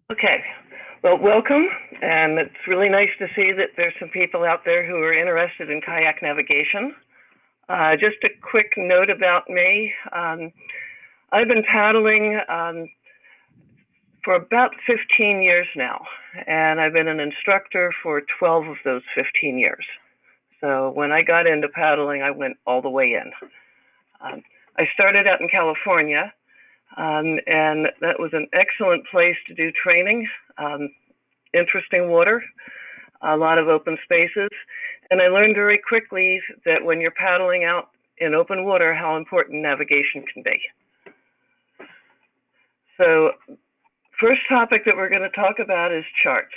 Okay, well, welcome, and it's really nice to see that there's some people out there who are interested in kayak navigation. Just a quick note about me. I've been paddling for about 15 years now, and I've been an instructor for 12 of those 15 years. So when I got into paddling, I went all the way in. I started out in California, and that was an excellent place to do training. Interesting water, a lot of open spaces, and I learned very quickly that when you're paddling out in open water, how important navigation can be. So, first topic that we're going to talk about is charts.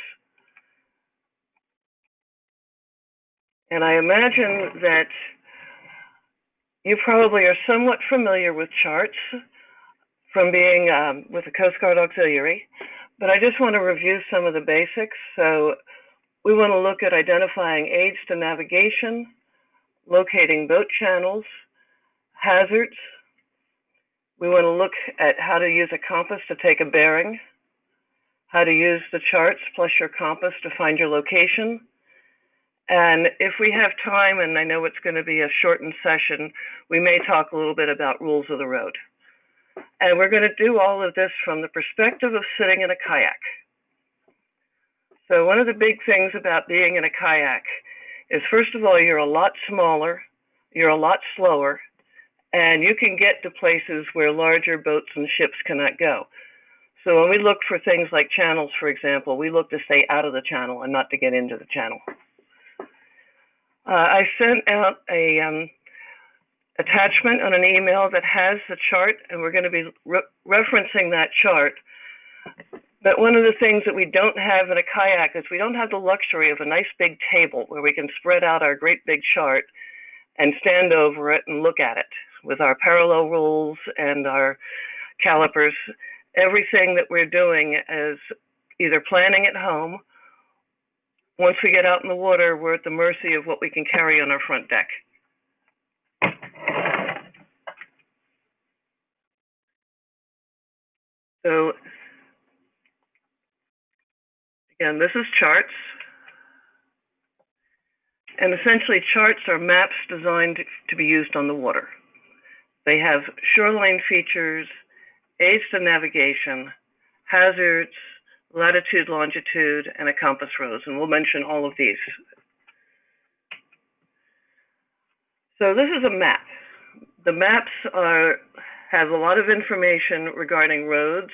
And I imagine that you probably are somewhat familiar with charts from being with the Coast Guard Auxiliary, but I just want to review some of the basics. So we want to look at identifying aids to navigation, locating boat channels, hazards. We want to look at how to use a compass to take a bearing, how to use the charts plus your compass to find your location. And if we have time, and I know it's going to be a shortened session, we may talk a little bit about rules of the road. And we're going to do all of this from the perspective of sitting in a kayak. So one of the big things about being in a kayak is, first of all, you're a lot smaller, you're a lot slower, and you can get to places where larger boats and ships cannot go. So when we look for things like channels, for example, we look to stay out of the channel and not to get into the channel. I sent out a attachment on an email that has the chart, and we're going to be referencing that chart. But one of the things that we don't have in a kayak is we don't have the luxury of a nice big table where we can spread out our great big chart and stand over it and look at it with our parallel rules and our calipers. Everything that we're doing is either planning at home. Once we get out in the water, we're at the mercy of what we can carry on our front deck. So, again, this is charts. And essentially, charts are maps designed to be used on the water. They have shoreline features, aids to navigation, hazards, latitude, longitude, and a compass rose. And we'll mention all of these. So this is a map. The maps have a lot of information regarding roads,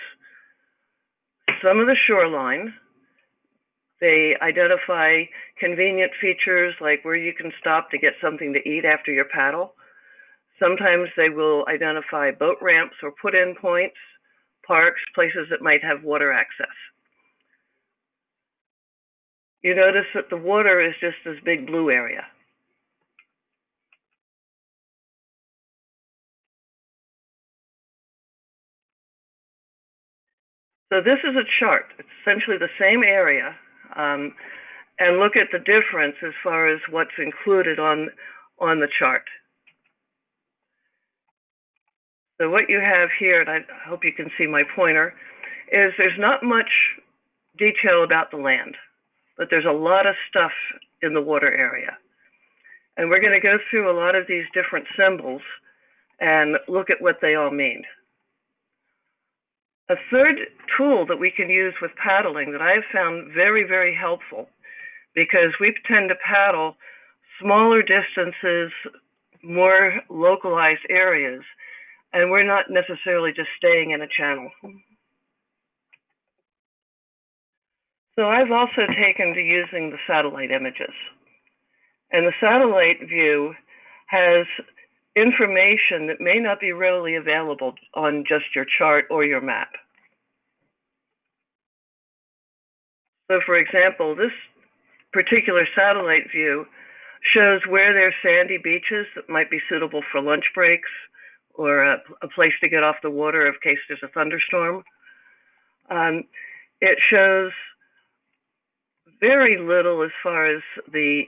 some of the shoreline. They identify convenient features like where you can stop to get something to eat after your paddle. Sometimes they will identify boat ramps or put-in points, parks, places that might have water access. You notice that the water is just this big blue area. So this is a chart. It's essentially the same area, and look at the difference as far as what's included on the chart. So what you have here, and I hope you can see my pointer, is there's not much detail about the land, but there's a lot of stuff in the water area. And we're going to go through a lot of these different symbols and look at what they all mean. A third tool that we can use with paddling that I have found very, very helpful, because we tend to paddle smaller distances, more localized areas, and we're not necessarily just staying in a channel. So I've also taken to using the satellite images. And the satellite view has information that may not be readily available on just your chart or your map. So for example, this particular satellite view shows where there's sandy beaches that might be suitable for lunch breaks or a place to get off the water in case there's a thunderstorm. It shows very little as far as the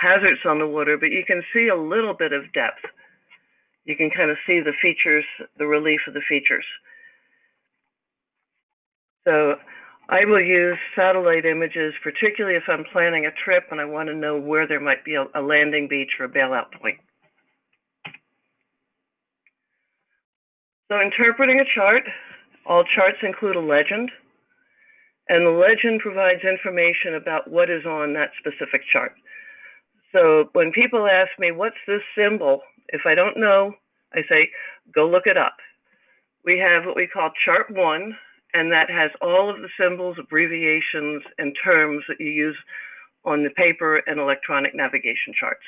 hazards on the water, but you can see a little bit of depth. You can kind of see the features, the relief of the features. So I will use satellite images, particularly if I'm planning a trip and I want to know where there might be a landing beach or a bailout point. So interpreting a chart, all charts include a legend, and the legend provides information about what is on that specific chart. So when people ask me, what's this symbol? If I don't know, I say, go look it up. We have what we call chart 1, and that has all of the symbols, abbreviations, and terms that you use on the paper and electronic navigation charts.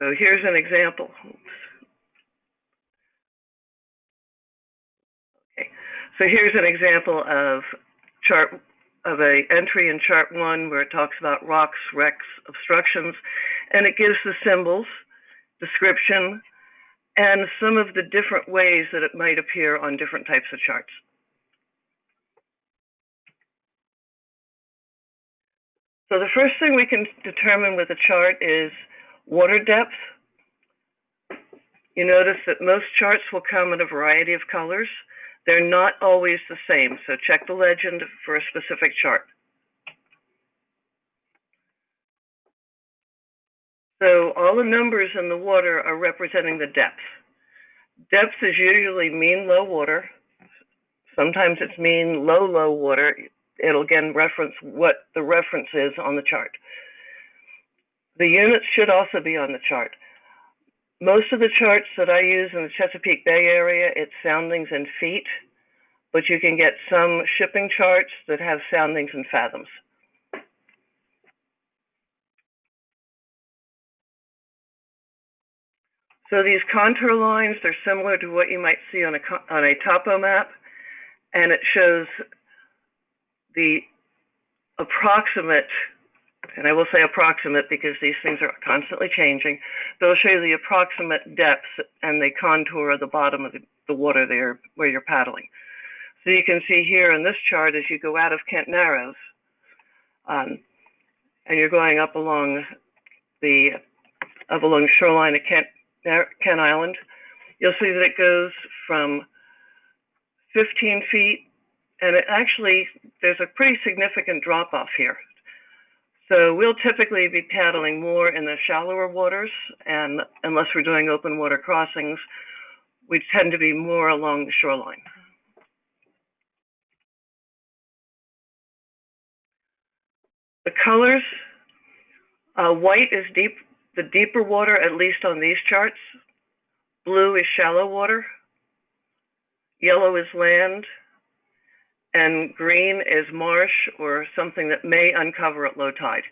So here's an example. Okay. So here's an example of an entry in chart 1 where it talks about rocks, wrecks, obstructions, and it gives the symbols, description, and some of the different ways that it might appear on different types of charts. So the first thing we can determine with a chart is water depth. You notice that most charts will come in a variety of colors. They're not always the same, so check the legend for a specific chart. So all the numbers in the water are representing the depth. Depth is usually mean low water. Sometimes it's mean low water. It'll again reference what the reference is on the chart. The units should also be on the chart. Most of the charts that I use in the Chesapeake Bay area, it's soundings in feet, but you can get some shipping charts that have soundings in fathoms. So these contour lines, they're similar to what you might see on a topo map, and it shows the approximate, and I will say approximate because these things are constantly changing, they'll show you the approximate depths and they contour the bottom of the water there where you're paddling. So you can see here in this chart, as you go out of Kent Narrows, and you're going up along the shoreline of Kent Island, you'll see that it goes from 15 feet, and it actually, there's a pretty significant drop off here. So we'll typically be paddling more in the shallower waters, and unless we're doing open water crossings, we tend to be more along the shoreline. The colors, white is the deeper water, at least on these charts. Blue is shallow water. Yellow is land. And green is marsh or something that may uncover at low tide.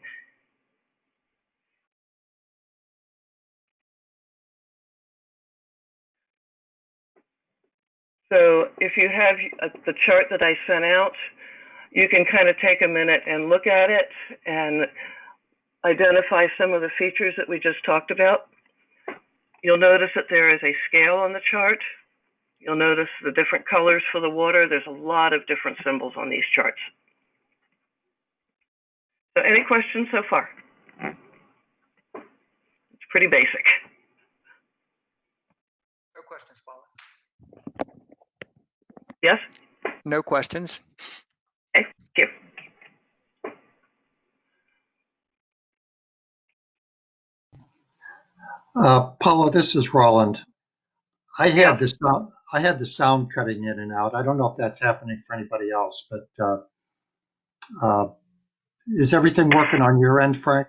So if you have the chart that I sent out, you can kind of take a minute and look at it and identify some of the features that we just talked about. You'll notice that there is a scale on the chart. You'll notice the different colors for the water. There's a lot of different symbols on these charts. So any questions so far? It's pretty basic. No questions, Paula. Yes? No questions. Okay, thank you. Paula, this is Roland. I had the sound cutting in and out. I don't know if that's happening for anybody else, but is everything working on your end, Frank?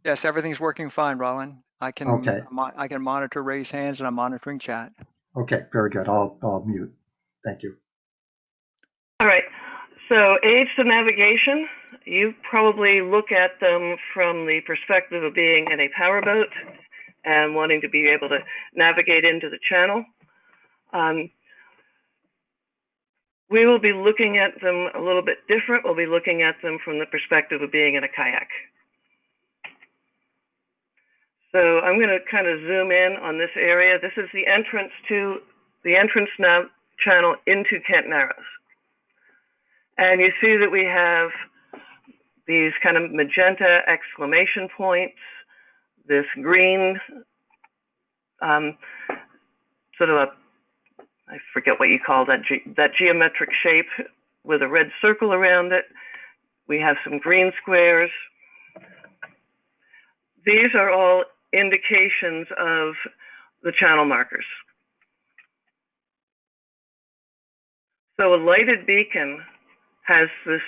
Yes, everything's working fine, Roland. I can Okay. I can monitor raise hands, and I'm monitoring chat. Okay, very good. I'll mute. Thank you. All right. So aids to navigation, you probably look at them from the perspective of being in a powerboat and wanting to be able to navigate into the channel. We will be looking at them a little bit different. We'll be looking at them from the perspective of being in a kayak. So I'm going to kind of zoom in on this area. This is the entrance nav channel into Kent Narrows. And you see that we have these kind of magenta exclamation points, this green sort of I forget what you call that, that geometric shape with a red circle around it. We have some green squares. These are all indications of the channel markers. So a lighted beacon has this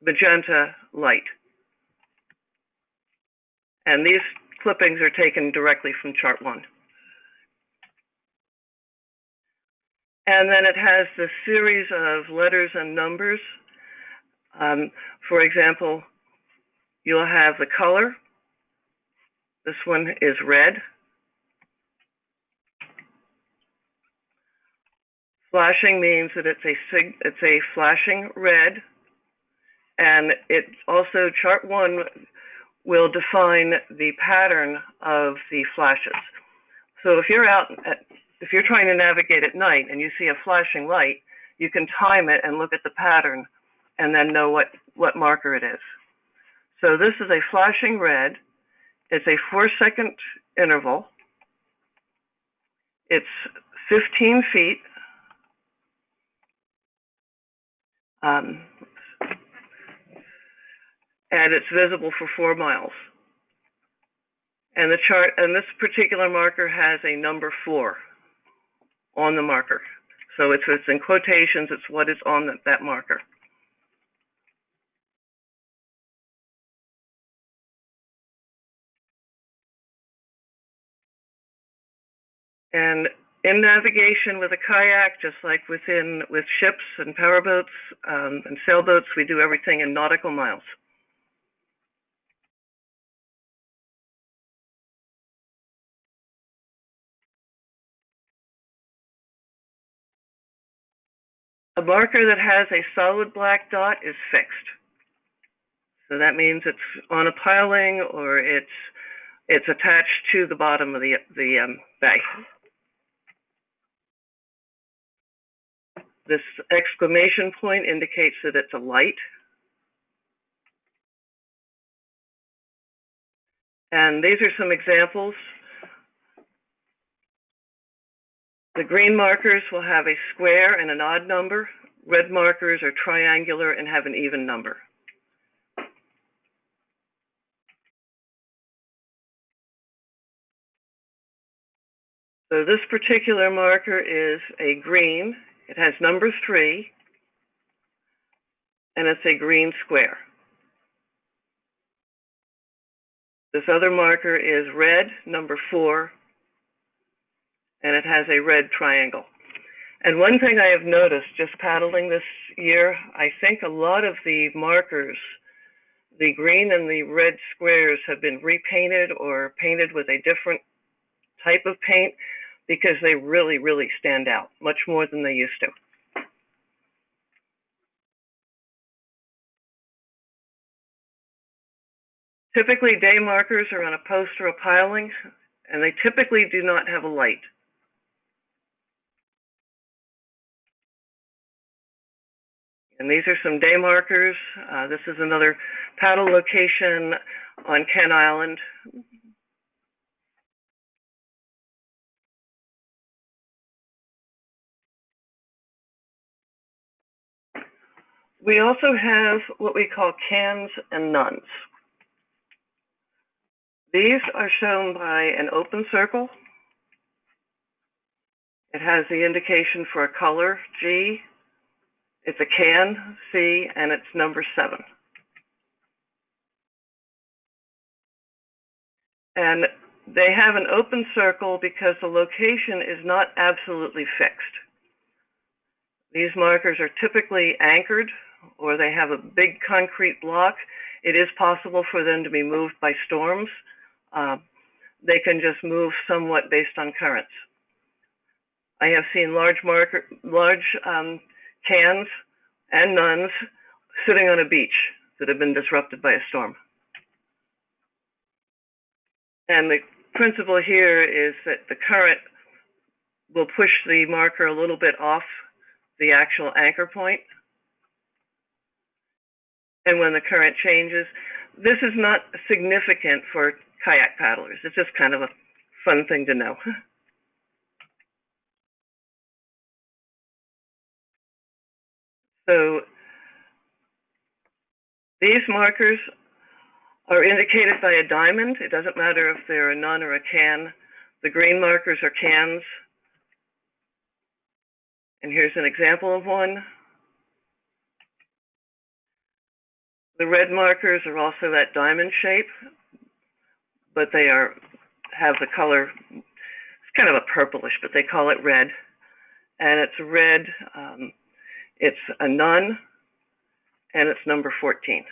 magenta light. And these clippings are taken directly from chart 1. And then it has this series of letters and numbers. For example, you'll have the color. This one is red. Flashing means that it's a flashing red, and it also, chart 1 will define the pattern of the flashes. So if you're trying to navigate at night and you see a flashing light, you can time it and look at the pattern and then know what marker it is. So this is a flashing red. It's a 4-second interval. It's 15 feet. And it's visible for 4 miles. And this particular marker has a number 4 on the marker. So it's in quotations, it's what is on that marker. And in navigation with a kayak, just like with ships and powerboats and sailboats, we do everything in nautical miles. A marker that has a solid black dot is fixed. So that means it's on a piling or it's attached to the bottom of the bay. This exclamation point indicates that it's a light. And these are some examples. The green markers will have a square and an odd number. Red markers are triangular and have an even number. So this particular marker is a green. It has number 3, and it's a green square. This other marker is red, number 4, and it has a red triangle. And one thing I have noticed just paddling this year, I think a lot of the markers, the green and the red squares, have been repainted or painted with a different type of paint because they really, really stand out much more than they used to. Typically, day markers are on a post or a piling, and they typically do not have a light. And these are some day markers. This is another paddle location on Kent Island. We also have what we call cans and nuns. These are shown by an open circle. It has the indication for a color, G. It's a can, C, and it's number 7. And they have an open circle because the location is not absolutely fixed. These markers are typically anchored, or they have a big concrete block. It is possible for them to be moved by storms. They can just move somewhat based on currents. I have seen large cans and nuns sitting on a beach that have been disrupted by a storm. And the principle here is that the current will push the marker a little bit off the actual anchor point. And when the current changes, this is not significant for kayak paddlers. It's just kind of a fun thing to know. So these markers are indicated by a diamond. It doesn't matter if they're a nun or a can. The green markers are cans. And here's an example of one. The red markers are also that diamond shape, but they have the color, it's kind of a purplish, but they call it red. And it's red, it's a nun, and it's number 14.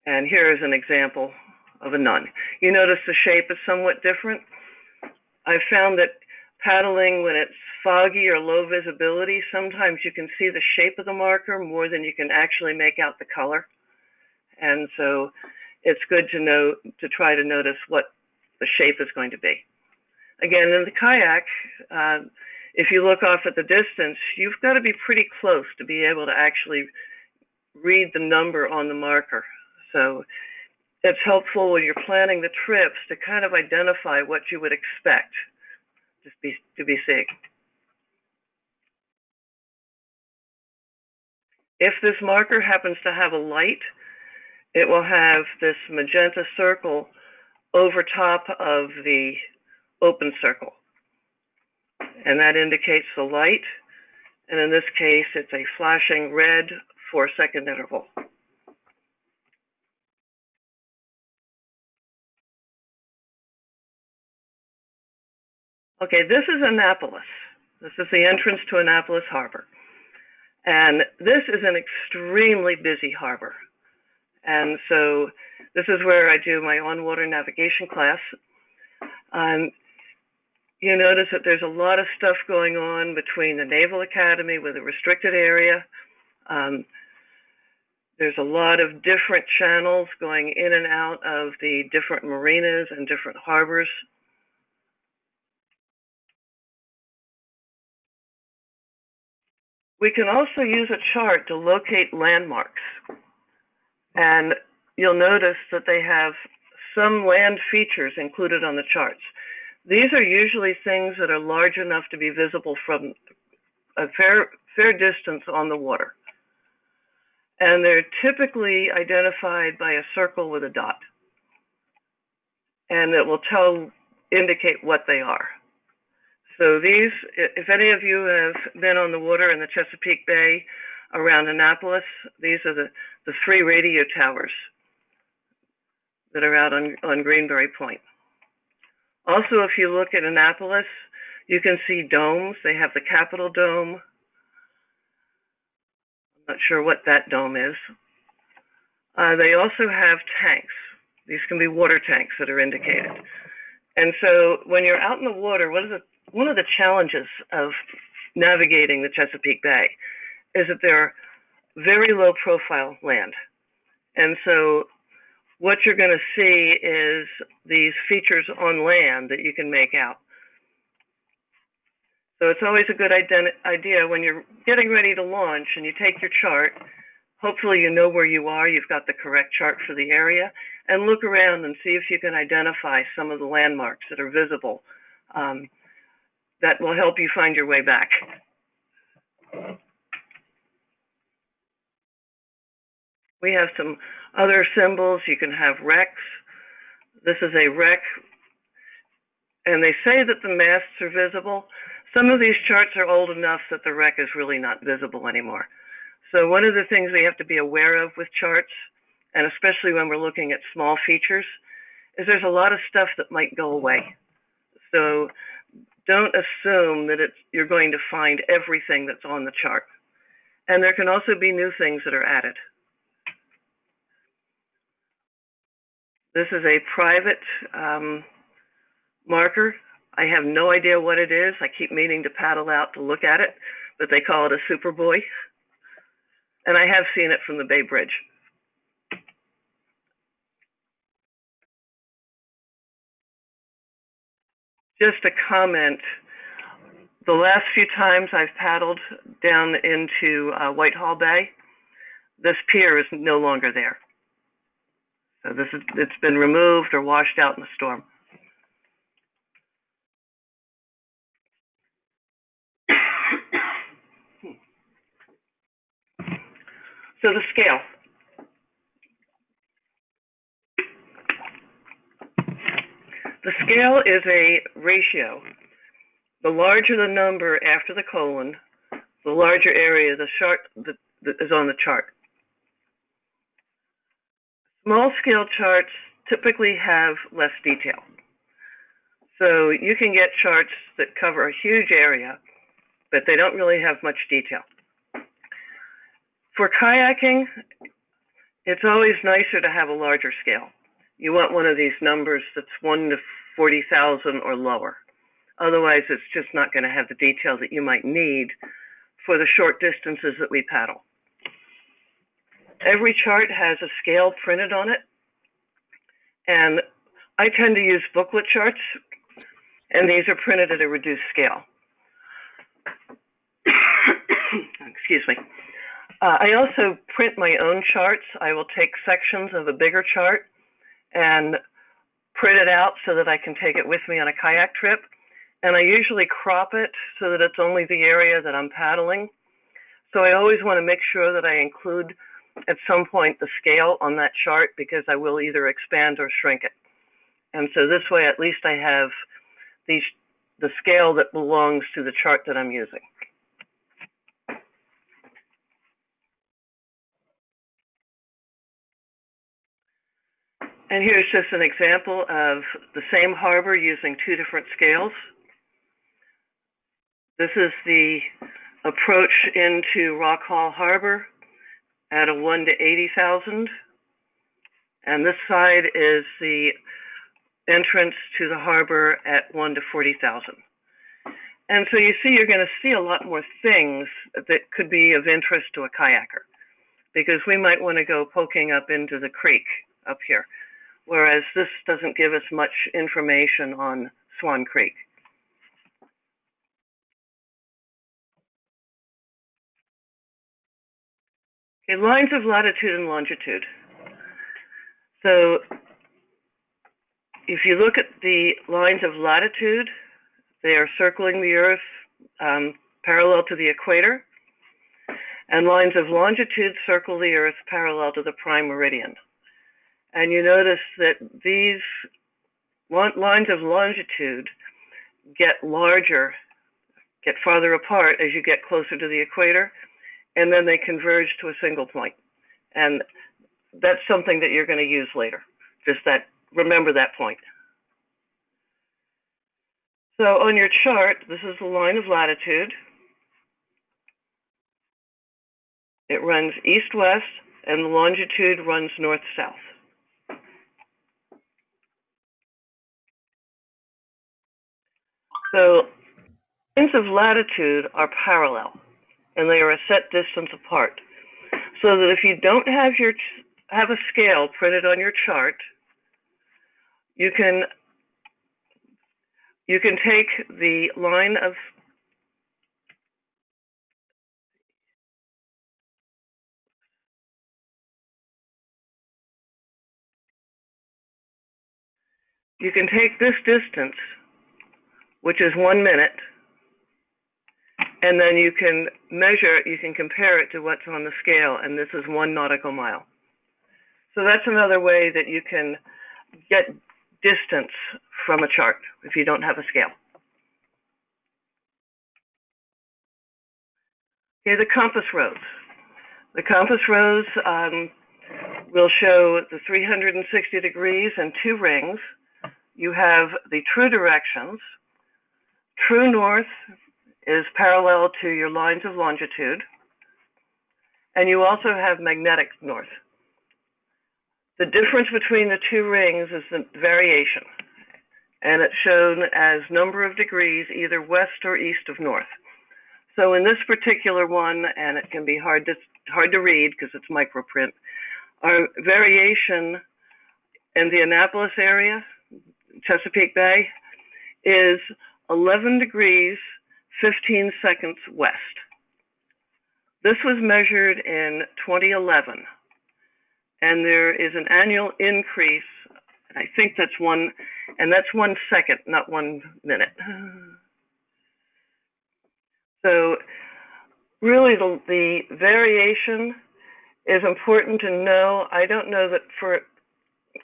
And here is an example of a nun. You notice the shape is somewhat different. I've found that paddling when it's foggy or low visibility, sometimes you can see the shape of the marker more than you can actually make out the color. And so it's good to know, to try to notice what the shape is going to be. Again, in the kayak, if you look off at the distance, you've got to be pretty close to be able to actually read the number on the marker. So it's helpful when you're planning the trips to kind of identify what you would expect to be seeing. If this marker happens to have a light, it will have this magenta circle over top of the open circle. And that indicates the light. And in this case, it's a flashing red 4-second interval. Okay, this is Annapolis. This is the entrance to Annapolis Harbor. And this is an extremely busy harbor. And so this is where I do my on-water navigation class. You notice that there's a lot of stuff going on between the Naval Academy with a restricted area. There's a lot of different channels going in and out of the different marinas and different harbors. We can also use a chart to locate landmarks. And you'll notice that they have some land features included on the charts. These are usually things that are large enough to be visible from a fair distance on the water. And they're typically identified by a circle with a dot. And it will indicate what they are. So these, if any of you have been on the water in the Chesapeake Bay around Annapolis, these are the 3 radio towers that are out on Greenberry Point. Also, if you look at Annapolis, you can see domes. They have the Capitol Dome. I'm not sure what that dome is. They also have tanks. These can be water tanks that are indicated. And so when you're out in the water, one of the challenges of navigating the Chesapeake Bay is that they're very low profile land. And so what you're going to see is these features on land that you can make out. So it's always a good idea when you're getting ready to launch and you take your chart, hopefully you know where you are, you've got the correct chart for the area, and look around and see if you can identify some of the landmarks that are visible. That will help you find your way back. We have some other symbols. You can have wrecks. This is a wreck, and they say that the masts are visible. Some of these charts are old enough that the wreck is really not visible anymore. So one of the things we have to be aware of with charts, and especially when we're looking at small features, is there's a lot of stuff that might go away. So don't assume that you're going to find everything that's on the chart. And there can also be new things that are added. This is a private marker. I have no idea what it is. I keep meaning to paddle out to look at it, but they call it a Superboy. And I have seen it from the Bay Bridge. Just a comment, the last few times I've paddled down into Whitehall Bay, this pier is no longer there. So it's been removed or washed out in the storm. So the scale. The scale is a ratio. The larger the number after the colon, the larger area the chart that is on the chart. Small scale charts typically have less detail. So you can get charts that cover a huge area, but they don't really have much detail. For kayaking, it's always nicer to have a larger scale. You want one of these numbers that's 1 to 40,000 or lower. Otherwise, it's just not going to have the detail that you might need for the short distances that we paddle. Every chart has a scale printed on it, and I tend to use booklet charts, and these are printed at a reduced scale. Excuse me. I also print my own charts. I will take sections of a bigger chart and print it out so that I can take it with me on a kayak trip. And I usually crop it so that it's only the area that I'm paddling. So I always want to make sure that I include at some point the scale on that chart, because I will either expand or shrink it. And so this way, at least I have the scale that belongs to the chart that I'm using. And here's just an example of the same harbor using two different scales. This is the approach into Rock Hall Harbor at a 1 to 80,000. And this side is the entrance to the harbor at 1 to 40,000. And so you see, you're going to see a lot more things that could be of interest to a kayaker, because we might want to go poking up into the creek up here, whereas this doesn't give us much information on Swan Creek. Okay, lines of latitude and longitude. So if you look at the lines of latitude, they are circling the Earth parallel to the equator, and lines of longitude circle the Earth parallel to the prime meridian. And you notice that these lines of longitude get larger, get farther apart as you get closer to the equator, and then they converge to a single point. And that's something that you're going to use later. Just that, remember that point. So on your chart, this is the line of latitude. It runs east-west, and the longitude runs north-south. So lines of latitude are parallel, and they are a set distance apart. So that if you don't have a scale printed on your chart, you can take the line of this distance, which is 1 minute, and then you can measure it, you can compare it to what's on the scale, and this is 1 nautical mile. So that's another way that you can get distance from a chart if you don't have a scale. Okay, the compass rose. The compass rose will show the 360 degrees and 2 rings. You have the true directions. True north is parallel to your lines of longitude. And you also have magnetic north. The difference between the 2 rings is the variation. And it's shown as number of degrees either west or east of north. So in this particular one, and it can be hard to read because it's microprint, our variation in the Annapolis area, Chesapeake Bay, is 11 degrees, 15 seconds west. This was measured in 2011. and there is an annual increase. I think that's 1 second, not 1 minute. So really the variation is important to know. I don't know that for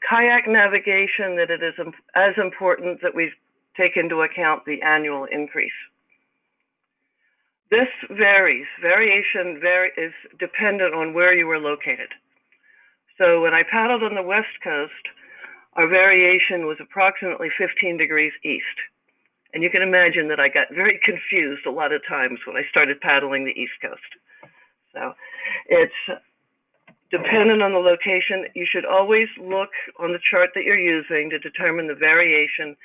kayak navigation that it is as important that we take into account the annual increase. This varies. Variation is dependent on where you were located. So when I paddled on the West Coast, our variation was approximately 15 degrees east. And you can imagine that I got very confused a lot of times when I started paddling the East Coast. So it's dependent on the location. You should always look on the chart that you're using to determine the variation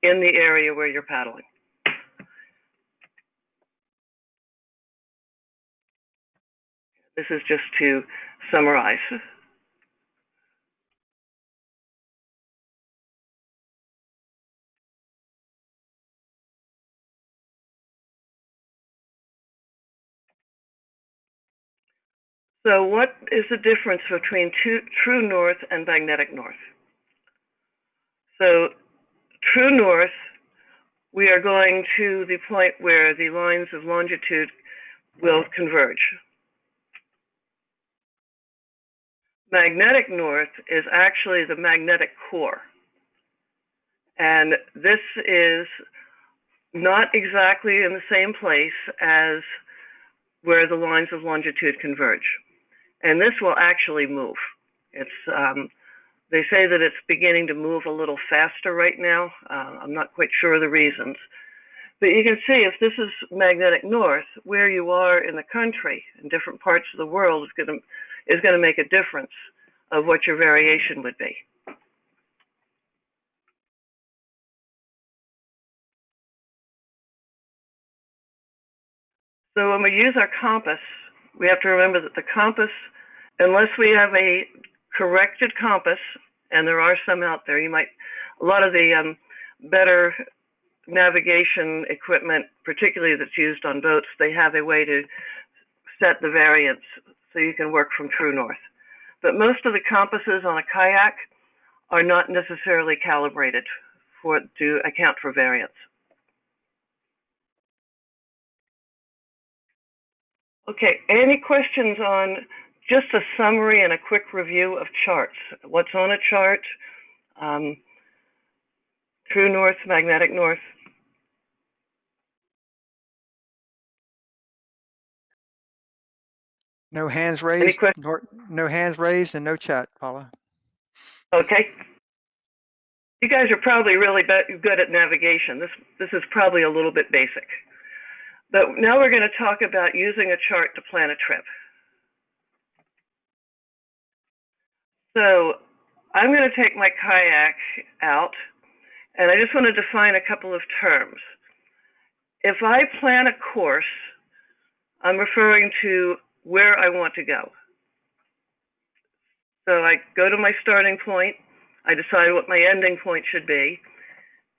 in the area where you're paddling. This is just to summarize. So what is the difference between true north and magnetic north? So true north, we are going to the point where the lines of longitude will converge. Magnetic north is actually the magnetic core. And this is not exactly in the same place as where the lines of longitude converge. And this will actually move. They say that it's beginning to move a little faster right now. I'm not quite sure of the reasons. But you can see if this is magnetic north, where you are in the country, in different parts of the world, is going to make a difference of what your variation would be. So when we use our compass, we have to remember that the compass, unless we have a corrected compass, and there are some out there, a lot of the better navigation equipment, particularly that's used on boats, they have a way to set the variance so you can work from true north. But most of the compasses on a kayak are not necessarily calibrated to account for variance. Okay, any questions on just a summary and a quick review of charts? What's on a chart? True north, magnetic north. No hands raised, no hands raised, and no chat, Paula. Okay. You guys are probably really good at navigation. This is probably a little bit basic. But now we're going to talk about using a chart to plan a trip. So I'm going to take my kayak out, and I just want to define a couple of terms. If I plan a course, I'm referring to where I want to go. So I go to my starting point, I decide what my ending point should be,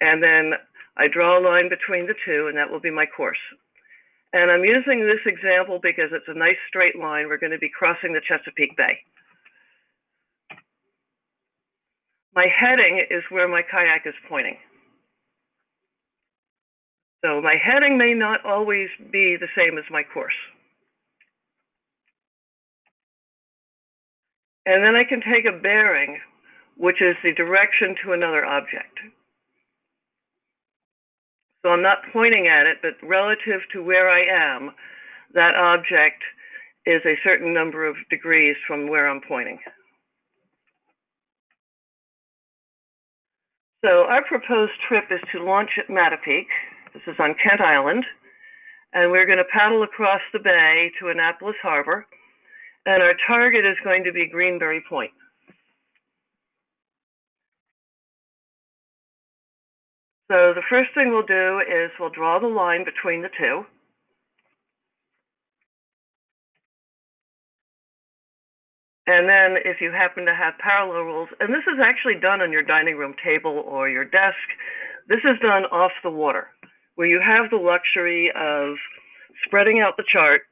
and then I draw a line between the two, and that will be my course. And I'm using this example because it's a nice straight line. We're going to be crossing the Chesapeake Bay. My heading is where my kayak is pointing. So my heading may not always be the same as my course. And then I can take a bearing, which is the direction to another object. So I'm not pointing at it, but relative to where I am, that object is a certain number of degrees from where I'm pointing. So our proposed trip is to launch at Mattapique. This is on Kent Island. And we're going to paddle across the bay to Annapolis Harbor. And our target is going to be Greenberry Point. So the first thing we'll do is we'll draw the line between the two. And then if you happen to have parallel rules, and this is actually done on your dining room table or your desk, this is done off the water, where you have the luxury of spreading out the chart,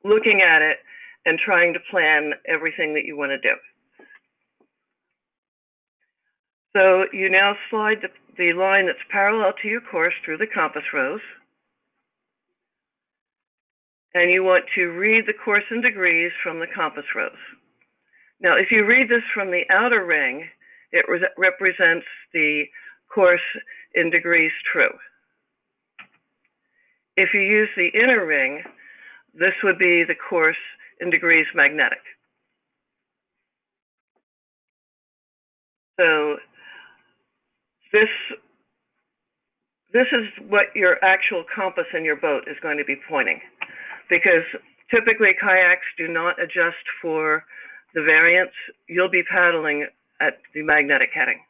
looking at it, and trying to plan everything that you want to do. So you now slide the line that's parallel to your course through the compass rose, and you want to read the course in degrees from the compass rose. Now, if you read this from the outer ring, it represents the course in degrees true. If you use the inner ring, this would be the course in degrees magnetic. So this is what your actual compass in your boat is going to be pointing, because typically kayaks do not adjust for the variance. You'll be paddling at the magnetic heading.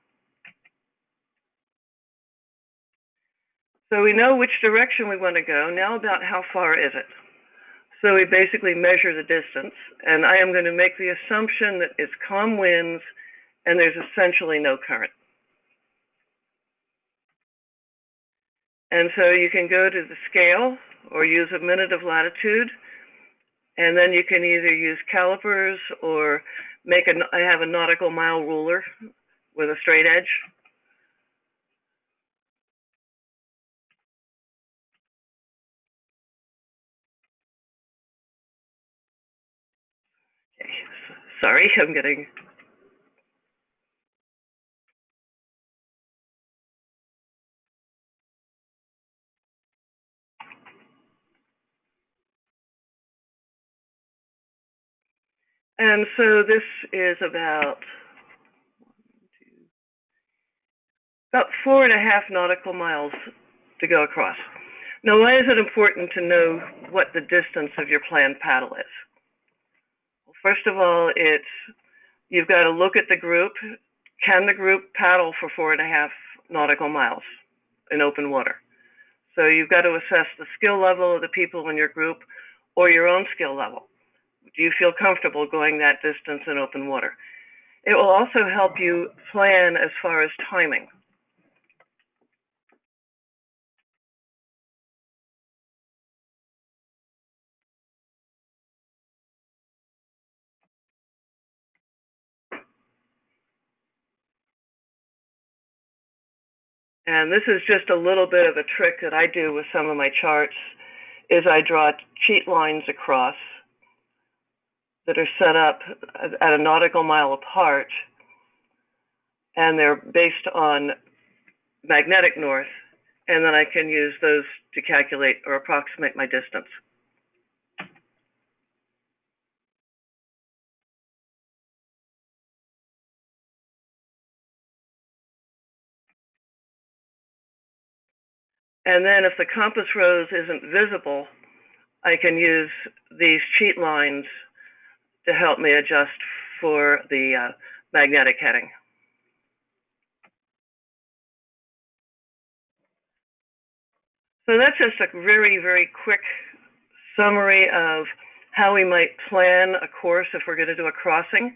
So we know which direction we want to go. Now about how far is it? So we basically measure the distance, and I am going to make the assumption that it's calm winds and there's essentially no current. And so you can go to the scale or use a minute of latitude, and then you can either use calipers or I have a nautical mile ruler with a straight edge. Okay. Sorry, I'm getting... And so this is about 4.5 nautical miles to go across. Now, why is it important to know what the distance of your planned paddle is? Well, first of all, you've got to look at the group. Can the group paddle for 4.5 nautical miles in open water? So you've got to assess the skill level of the people in your group or your own skill level. Do you feel comfortable going that distance in open water? It will also help you plan as far as timing. And this is just a little bit of a trick that I do with some of my charts, is I draw cheat lines across that are set up at a nautical mile apart, and they're based on magnetic north, and then I can use those to calculate or approximate my distance. And then if the compass rose isn't visible, I can use these cheat lines to help me adjust for the magnetic heading. So that's just a very, very quick summary of how we might plan a course if we're going to do a crossing.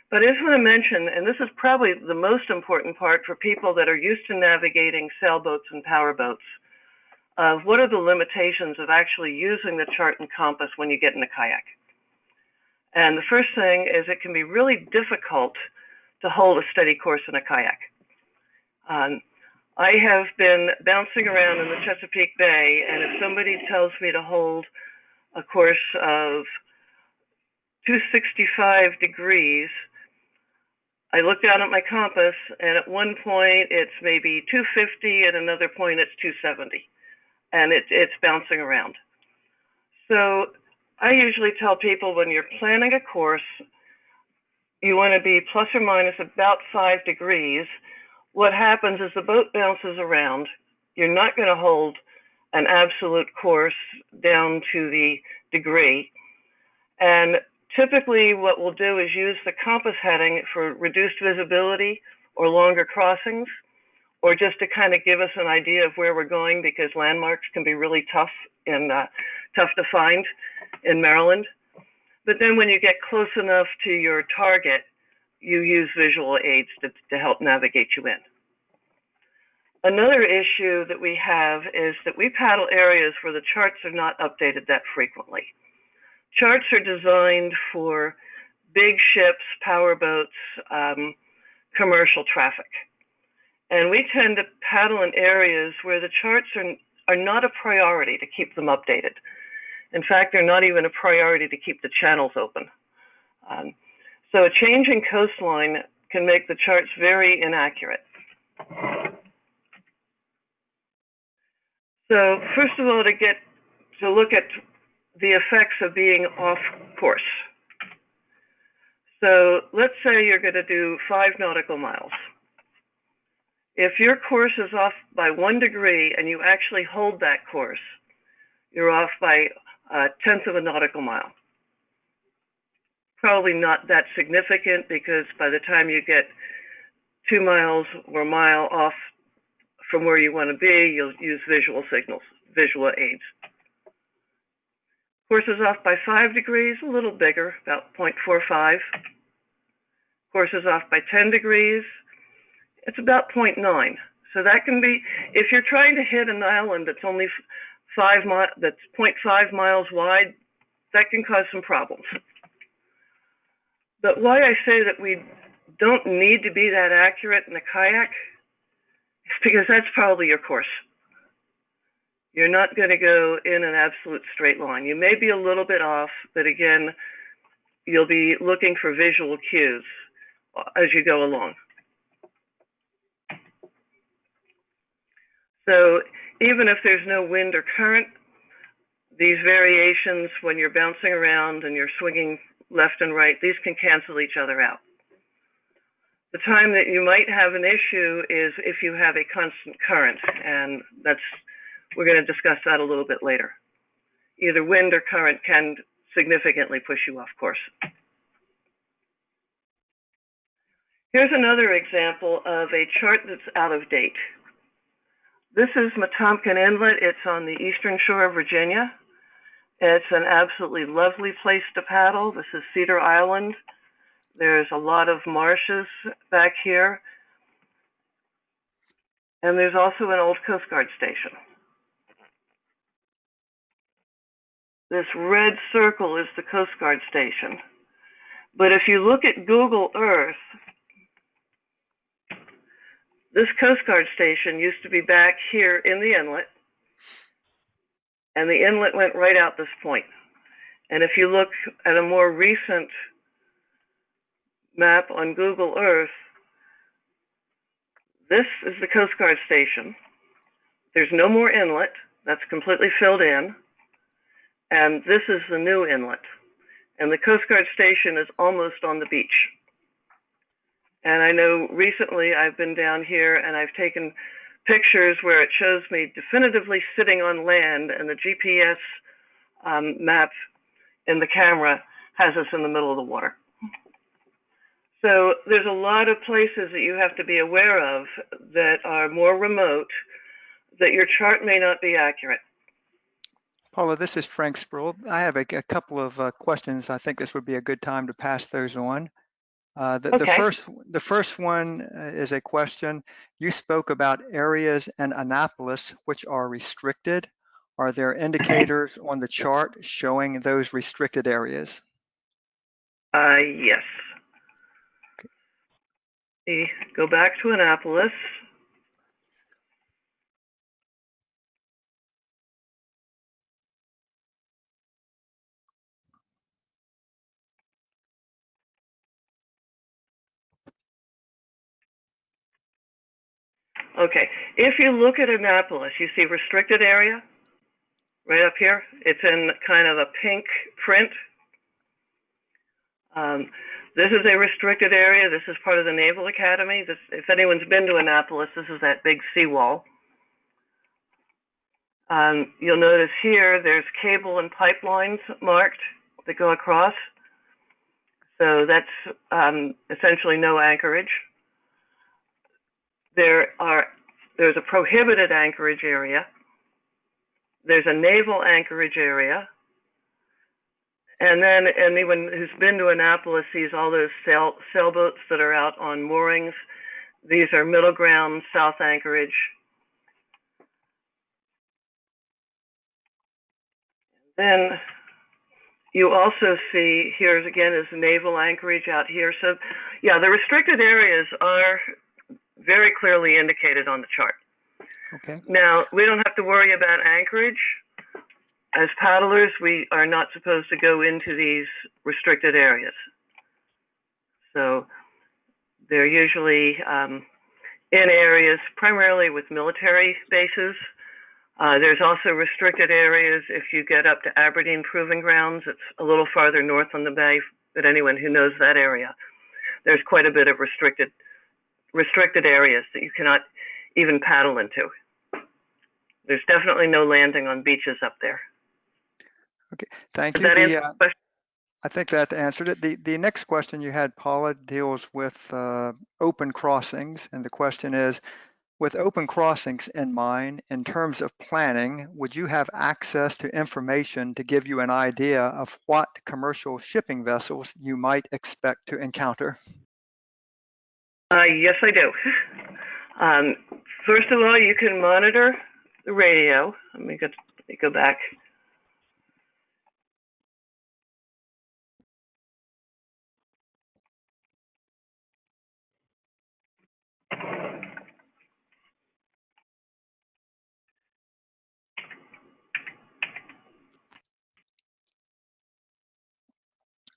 But I just want to mention, and this is probably the most important part for people that are used to navigating sailboats and powerboats, of what are the limitations of actually using the chart and compass when you get in a kayak. And the first thing is it can be really difficult to hold a steady course in a kayak. I have been bouncing around in the Chesapeake Bay, and if somebody tells me to hold a course of 265 degrees, I look down at my compass, and at one point it's maybe 250, and another point it's 270, and it's bouncing around. So I usually tell people when you're planning a course, you want to be plus or minus about 5 degrees. What happens is the boat bounces around. You're not going to hold an absolute course down to the degree. And typically what we'll do is use the compass heading for reduced visibility or longer crossings, or just to kind of give us an idea of where we're going, because landmarks can be really tough to find in Maryland. But then when you get close enough to your target, you use visual aids to help navigate you in. Another issue that we have is that we paddle areas where the charts are not updated that frequently. charts are designed for big ships, powerboats, commercial traffic. And we tend to paddle in areas where the charts are not a priority to keep them updated. In fact, they're not even a priority to keep the channels open. So a changing coastline can make the charts very inaccurate. So first of all, to look at the effects of being off course. So let's say you're going to do 5 nautical miles. If your course is off by 1 degree and you actually hold that course, you're off by 1/10 of a nautical mile. Probably not that significant, because by the time you get 2 miles or a mile off from where you want to be, you'll use visual signals, visual aids. Course is off by 5 degrees, a little bigger, about 0.45. Course is off by 10 degrees, it's about 0.9. So that can be, if you're trying to hit an island that's only 0.5 miles wide, that can cause some problems. But why I say that we don't need to be that accurate in a kayak is because that's probably your course. You're not going to go in an absolute straight line. You may be a little bit off, but again, you'll be looking for visual cues as you go along. So even if there's no wind or current, these variations, when you're bouncing around and you're swinging left and right, these can cancel each other out. The time that you might have an issue is if you have a constant current, and we're going to discuss that a little bit later. Either wind or current can significantly push you off course. Here's another example of a chart that's out of date. This is Metomkin Inlet. It's on the eastern shore of Virginia. It's an absolutely lovely place to paddle. This is Cedar Island. There's a lot of marshes back here. And there's also an old Coast Guard station. This red circle is the Coast Guard station. But if you look at Google Earth, this Coast Guard station used to be back here in the inlet, and the inlet went right out this point. And if you look at a more recent map on Google Earth, this is the Coast Guard station. There's no more inlet. That's completely filled in. And this is the new inlet. And the Coast Guard station is almost on the beach. And I know recently I've been down here and I've taken pictures where it shows me definitively sitting on land, and the GPS map in the camera has us in the middle of the water. So there's a lot of places that you have to be aware of that are more remote, that your chart may not be accurate. Paula, this is Frank Sproul. I have a couple of questions. I think this would be a good time to pass those on. The first one is a question. You spoke about areas in Annapolis which are restricted. Are there indicators on the chart showing those restricted areas? Yes. Okay. Go back to Annapolis. Okay, if you look at Annapolis, you see restricted area right up here. It's in kind of a pink print. This is a restricted area. This is part of the Naval Academy. If anyone's been to Annapolis, this is that big seawall. You'll notice here there's cable and pipelines marked that go across. So that's essentially no anchorage. There's a prohibited anchorage area. There's a naval anchorage area. And then anyone who's been to Annapolis sees all those sailboats that are out on moorings. These are middle ground, south anchorage. Then you also see here again is naval anchorage out here. So yeah, the restricted areas are very clearly indicated on the chart. Okay. Now, we don't have to worry about anchorage. As paddlers, we are not supposed to go into these restricted areas. So they're usually in areas primarily with military bases. There's also restricted areas if you get up to Aberdeen Proving Grounds. It's a little farther north on the bay, but anyone who knows that area, there's quite a bit of restricted areas that you cannot even paddle into. There's definitely no landing on beaches up there. Okay, thank you. Does that answer the question? I think that answered it. The next question you had, Paula, deals with open crossings, and the question is, with open crossings in mind, in terms of planning, would you have access to information to give you an idea of what commercial shipping vessels you might expect to encounter? Yes, I do. First of all, you can monitor the radio. Let me go back.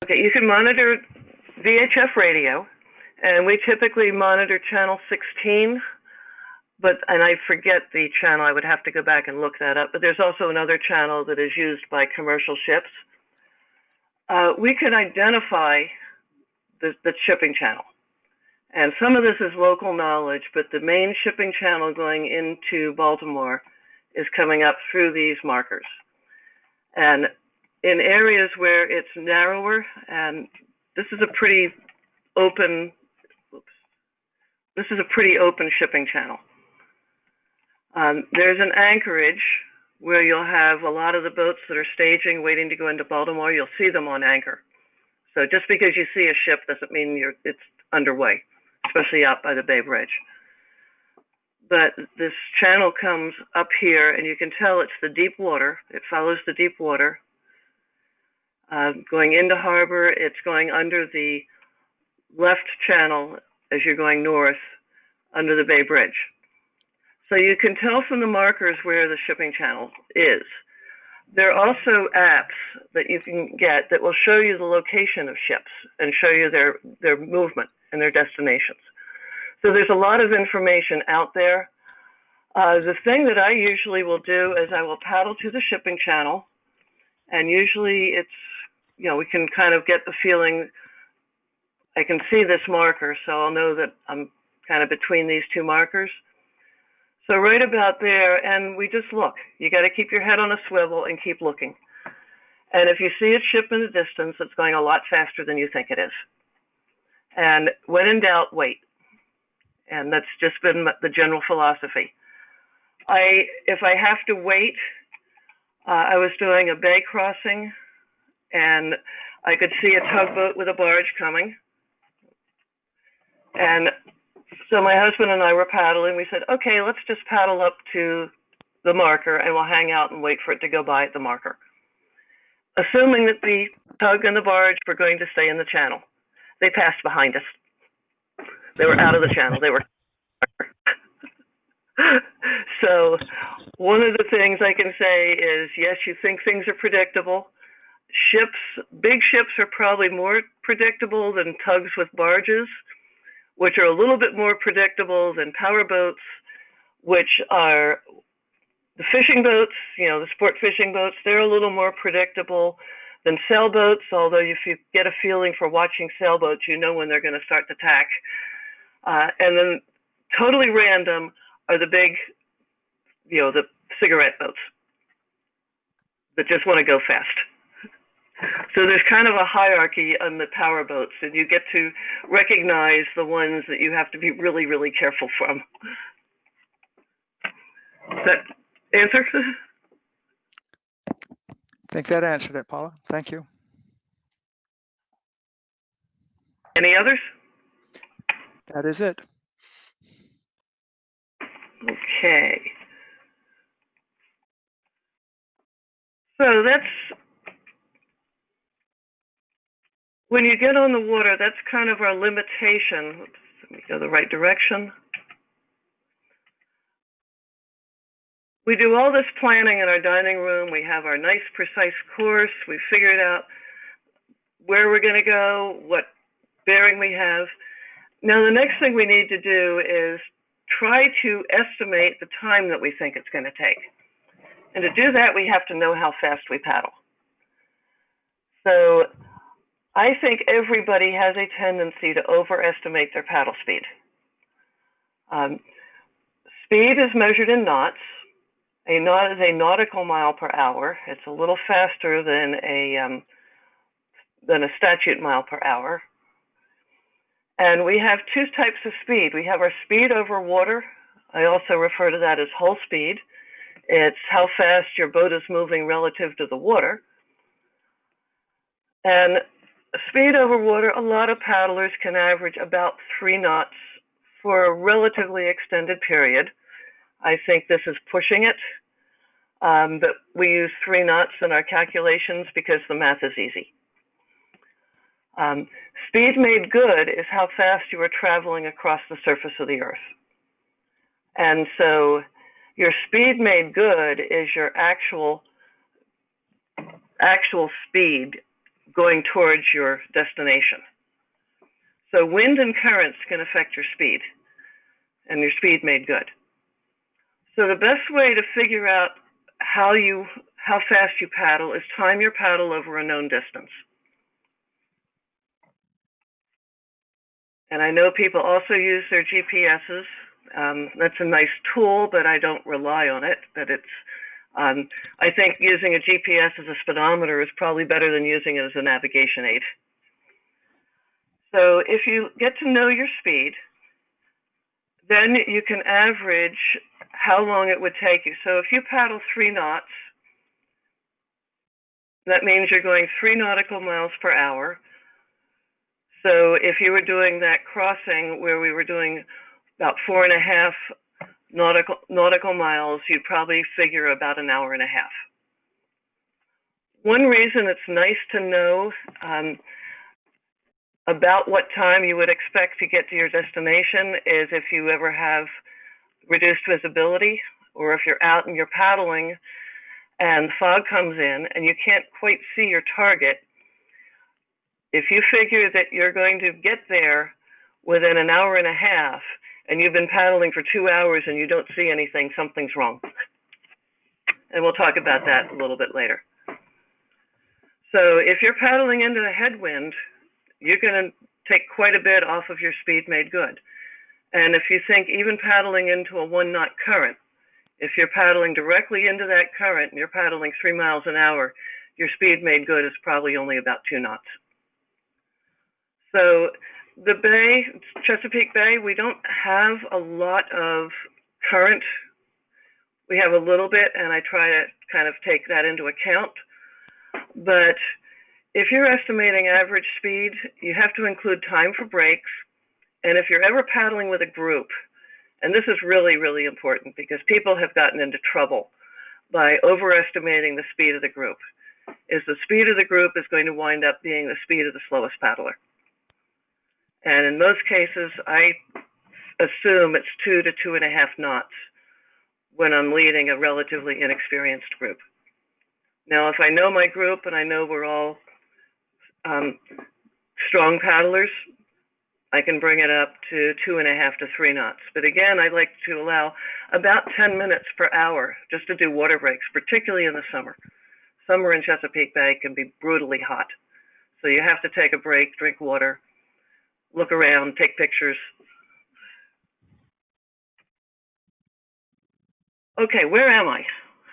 Okay, you can monitor VHF radio, and we typically monitor channel 16, and I forget the channel. I would have to go back and look that up, but there's also another channel that is used by commercial ships. We can identify the shipping channel, and some of this is local knowledge, but the main shipping channel going into Baltimore is coming up through these markers. And in areas where it's narrower, and this is a pretty open shipping channel. There's an anchorage where you'll have a lot of the boats that are staging, waiting to go into Baltimore. You'll see them on anchor. So just because you see a ship doesn't mean it's underway, especially out by the Bay Bridge. But this channel comes up here, and you can tell it's the deep water. It follows the deep water. Going into harbor, it's going under the left channel as you're going north under the Bay Bridge. So you can tell from the markers where the shipping channel is. There are also apps that you can get that will show you the location of ships and show you their movement and their destinations. So there's a lot of information out there. The thing that I usually will do is I will paddle to the shipping channel, and usually it's, we can kind of get the feeling, I can see this marker, so I'll know that I'm kind of between these two markers. So right about there, and we just look. You got to keep your head on a swivel and keep looking. And if you see a ship in the distance, it's going a lot faster than you think it is. And when in doubt, wait. And that's just been the general philosophy. If I have to wait, I was doing a bay crossing, and I could see a tugboat with a barge coming. And so my husband and I were paddling. We said, okay, let's just paddle up to the marker, and we'll hang out and wait for it to go by at the marker, assuming that the tug and the barge were going to stay in the channel. They passed behind us. They were out of the channel. They were. So one of the things I can say is, yes, you think things are predictable. Big ships are probably more predictable than tugs with barges, which are a little bit more predictable than power boats, which are the fishing boats, the sport fishing boats. They're a little more predictable than sailboats, although if you get a feeling for watching sailboats, you know when they're going to start to tack. And then totally random are the big, the cigarette boats that just want to go fast. So there's kind of a hierarchy on the power boats, and you get to recognize the ones that you have to be really, really careful from. Does that answer? I think that answered it, Paula. Thank you. Any others? That is it. Okay. So that's when you get on the water, that's kind of our limitation. Oops, let me go the right direction. We do all this planning in our dining room. We have our nice, precise course. We figured out where we're going to go, what bearing we have. Now, the next thing we need to do is try to estimate the time that we think it's going to take. And to do that, we have to know how fast we paddle. So I think everybody has a tendency to overestimate their paddle speed. Speed is measured in knots. A knot is a nautical mile per hour. It's a little faster than a statute mile per hour. And we have two types of speed. We have our speed over water. I also refer to that as hull speed. It's how fast your boat is moving relative to the water. And speed over water, a lot of paddlers can average about 3 knots for a relatively extended period. I think this is pushing it, but we use 3 knots in our calculations because the math is easy. Speed made good is how fast you are traveling across the surface of the earth. And so your speed made good is your actual speed going towards your destination. So wind and currents can affect your speed, and your speed made good. So the best way to figure out how fast you paddle is time your paddle over a known distance. And I know people also use their GPSs. That's a nice tool, but I don't rely on it. But I think using a GPS as a speedometer is probably better than using it as a navigation aid. So if you get to know your speed, then you can average how long it would take you. So if you paddle 3 knots, that means you're going 3 nautical miles per hour. So if you were doing that crossing where we were doing about 4.5 nautical miles, you'd probably figure about an hour and a half. One reason it's nice to know about what time you would expect to get to your destination is if you ever have reduced visibility, or if you're out and you're paddling and fog comes in and you can't quite see your target. If you figure that you're going to get there within an hour and a half and you've been paddling for 2 hours and you don't see anything, something's wrong. And we'll talk about that a little bit later. So if you're paddling into a headwind, you're going to take quite a bit off of your speed made good. And if you think even paddling into a 1-knot current, if you're paddling directly into that current and you're paddling 3 miles an hour, your speed made good is probably only about 2 knots. So the bay, Chesapeake Bay, we don't have a lot of current. We have a little bit, and I try to kind of take that into account. But if you're estimating average speed, you have to include time for breaks. And if you're ever paddling with a group, and this is really, really important because people have gotten into trouble by overestimating the speed of the group, is the speed of the group is going to wind up being the speed of the slowest paddler. And in most cases, I assume it's 2 to 2.5 knots when I'm leading a relatively inexperienced group. Now, if I know my group and I know we're all strong paddlers, I can bring it up to 2.5 to 3 knots. But again, I like to allow about 10 minutes per hour just to do water breaks, particularly in the summer. Summer in Chesapeake Bay can be brutally hot. So you have to take a break, drink water, look around, take pictures. Okay, where am I?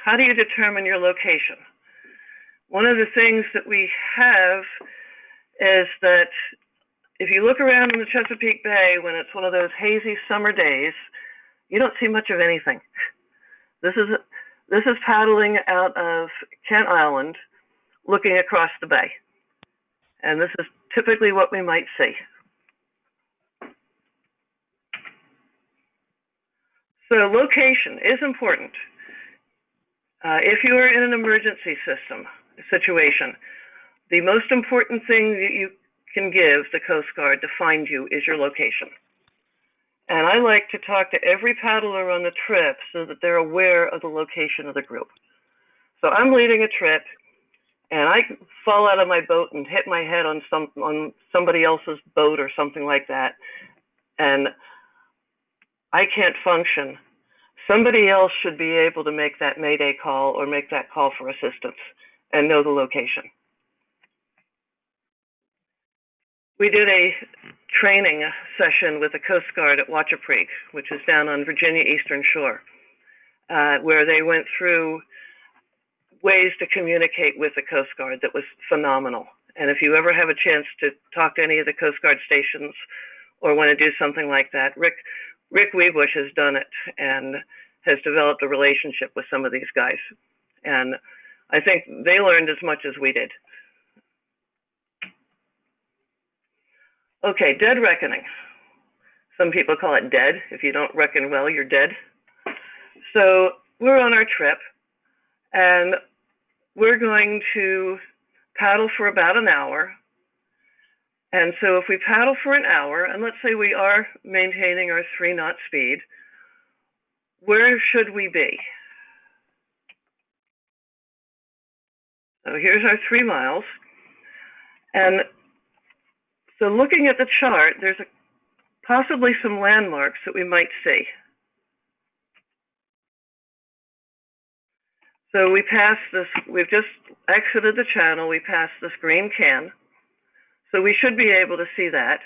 How do you determine your location? One of the things that we have is that if you look around in the Chesapeake Bay when it's one of those hazy summer days, you don't see much of anything. This is paddling out of Kent Island, looking across the bay. And this is typically what we might see. So location is important. If you are in an emergency situation, the most important thing that you can give the Coast Guard to find you is your location. And I like to talk to every paddler on the trip so that they're aware of the location of the group. So I'm leading a trip, and I fall out of my boat and hit my head on somebody else's boat or something like that, and I can't function. Somebody else should be able to make that Mayday call or make that call for assistance and know the location. We did a training session with the Coast Guard at Wachapreak, which is down on Virginia Eastern Shore, where they went through ways to communicate with the Coast Guard that was phenomenal. And if you ever have a chance to talk to any of the Coast Guard stations or want to do something like that, Rick Weebush has done it and has developed a relationship with some of these guys. And I think they learned as much as we did. Okay, dead reckoning. Some people call it dead. If you don't reckon well, you're dead. So we're on our trip, and we're going to paddle for about an hour. And so if we paddle for an hour, and let's say we are maintaining our 3-knot speed, where should we be? So here's our 3 miles. And so looking at the chart, there's possibly some landmarks that we might see. So we passed this, we've just exited the channel, we passed this green can. So we should be able to see that.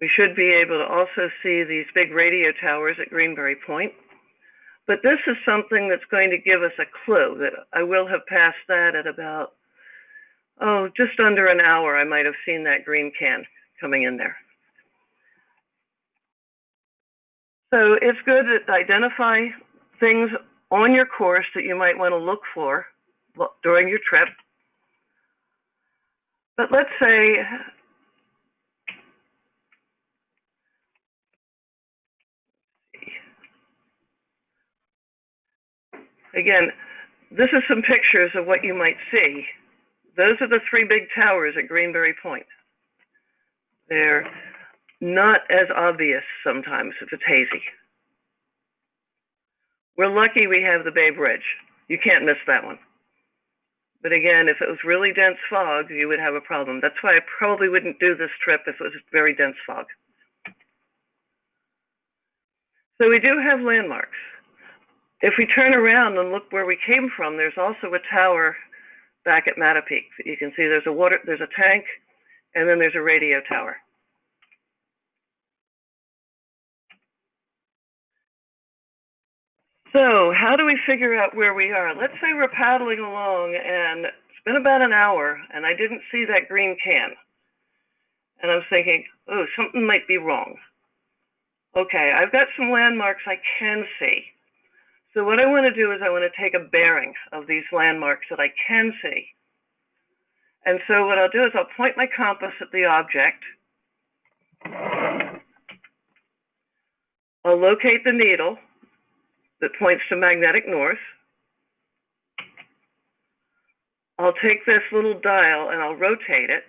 We should be able to also see these big radio towers at Greenberry Point. But this is something that's going to give us a clue that I will have passed that at about, just under an hour. I might have seen that green can coming in there. So it's good to identify things on your course that you might want to look for during your trip. But let's say, again, this is some pictures of what you might see. Those are the 3 big towers at Greenberry Point. They're not as obvious sometimes if it's hazy. We're lucky we have the Bay Bridge. You can't miss that one. But again, if it was really dense fog, you would have a problem. That's why I probably wouldn't do this trip if it was very dense fog. So we do have landmarks. If we turn around and look where we came from, there's also a tower back at Mattapeak. You can see there's a tank, and then there's a radio tower. So how do we figure out where we are? Let's say we're paddling along, and it's been about an hour, and I didn't see that green can. And I'm thinking, oh, something might be wrong. Okay, I've got some landmarks I can see. So what I want to do is I want to take a bearing of these landmarks that I can see. And so what I'll do is I'll point my compass at the object. I'll locate the needle that points to magnetic north. I'll take this little dial and I'll rotate it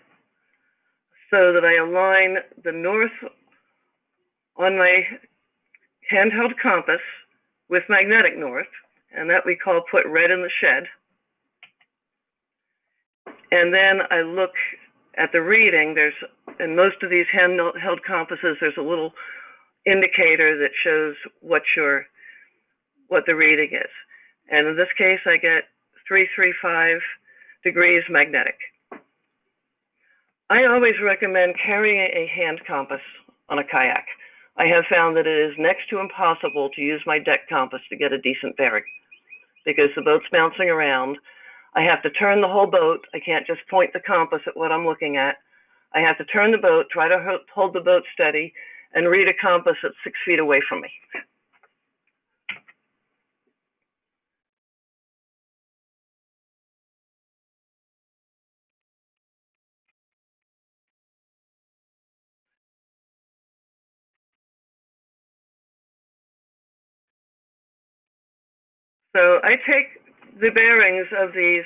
so that I align the north on my handheld compass with magnetic north, and that we call put red in the shed. And then I look at the reading. In most of these handheld compasses, there's a little indicator that shows what the reading is. And in this case, I get 335 degrees magnetic. I always recommend carrying a hand compass on a kayak. I have found that it is next to impossible to use my deck compass to get a decent bearing because the boat's bouncing around. I have to turn the whole boat. I can't just point the compass at what I'm looking at. I have to turn the boat, try to hold the boat steady, and read a compass that's 6 feet away from me. So I take the bearings of these,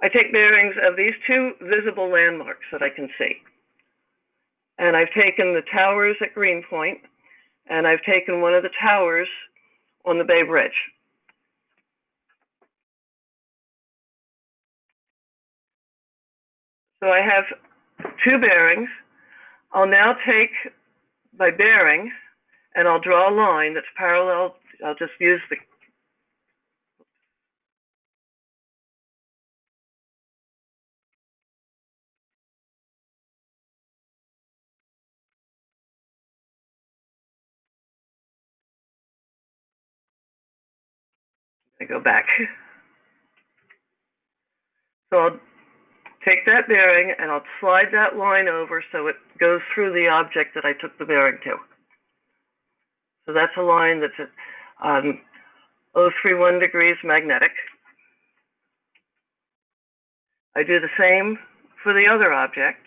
I take bearings of these two visible landmarks that I can see. And I've taken the towers at Greenpoint, and I've taken one of the towers on the Bay Bridge. So I have two bearings. I'll now take my bearing and I'll draw a line that's parallel. I'll just use the go back. So I'll take that bearing and I'll slide that line over so it goes through the object that I took the bearing to. So that's a line that's at 031 degrees magnetic. I do the same for the other object.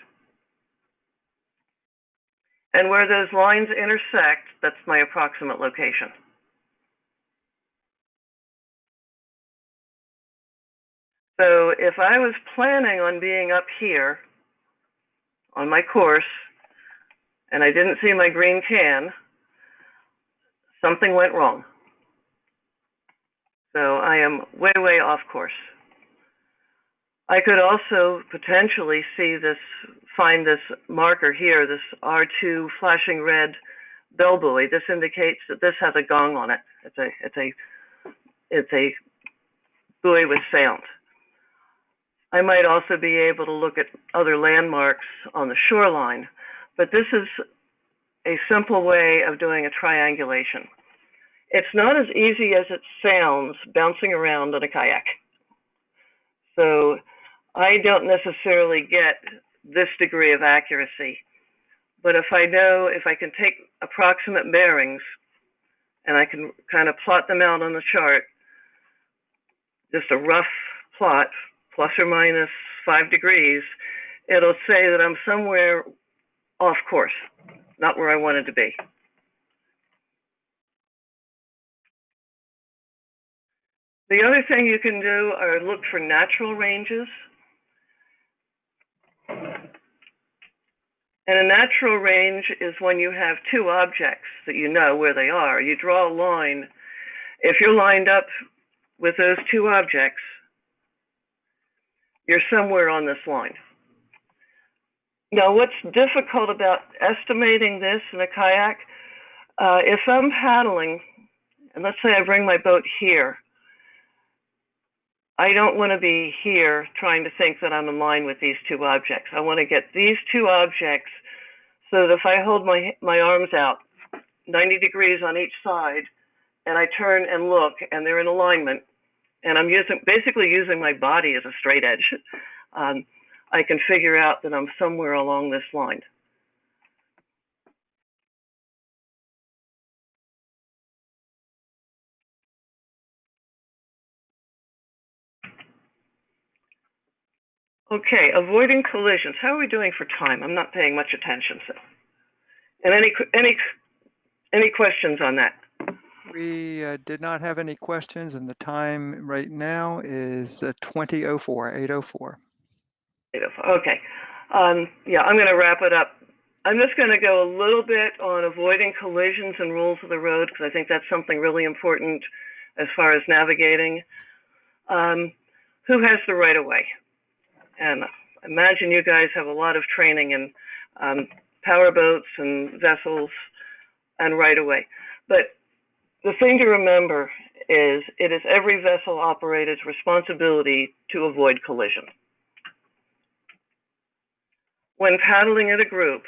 And where those lines intersect, that's my approximate location. So if I was planning on being up here on my course and I didn't see my green can, something went wrong. So I am way, way off course. I could also potentially see this, find this marker here, this R2 flashing red bell buoy. This indicates that this has a gong on it. It's a buoy with sound. I might also be able to look at other landmarks on the shoreline, but this is a simple way of doing a triangulation. It's not as easy as it sounds bouncing around on a kayak. So I don't necessarily get this degree of accuracy, but if I can take approximate bearings and I can kind of plot them out on the chart, just a rough plot, plus or minus 5 degrees, it'll say that I'm somewhere off course, not where I wanted to be. The other thing you can do are look for natural ranges. And a natural range is when you have two objects that you know where they are. You draw a line. If you're lined up with those two objects, you're somewhere on this line. Now, what's difficult about estimating this in a kayak, if I'm paddling, and let's say I bring my boat here, I don't want to be here trying to think that I'm in line with these two objects. I want to get these two objects so that if I hold my arms out 90 degrees on each side and I turn and look and they're in alignment and I'm basically using my body as a straight edge, I can figure out that I'm somewhere along this line. Okay, avoiding collisions. How are we doing for time? I'm not paying much attention. So, and any questions on that? We did not have any questions, and the time right now is 20:04, 8:04. 8:04. Okay. Yeah, I'm going to wrap it up. I'm just going to go a little bit on avoiding collisions and rules of the road because I think that's something really important as far as navigating. Who has the right of way? And I imagine you guys have a lot of training in power boats and vessels and right of way. But the thing to remember is it is every vessel operator's responsibility to avoid collision. When paddling in a group,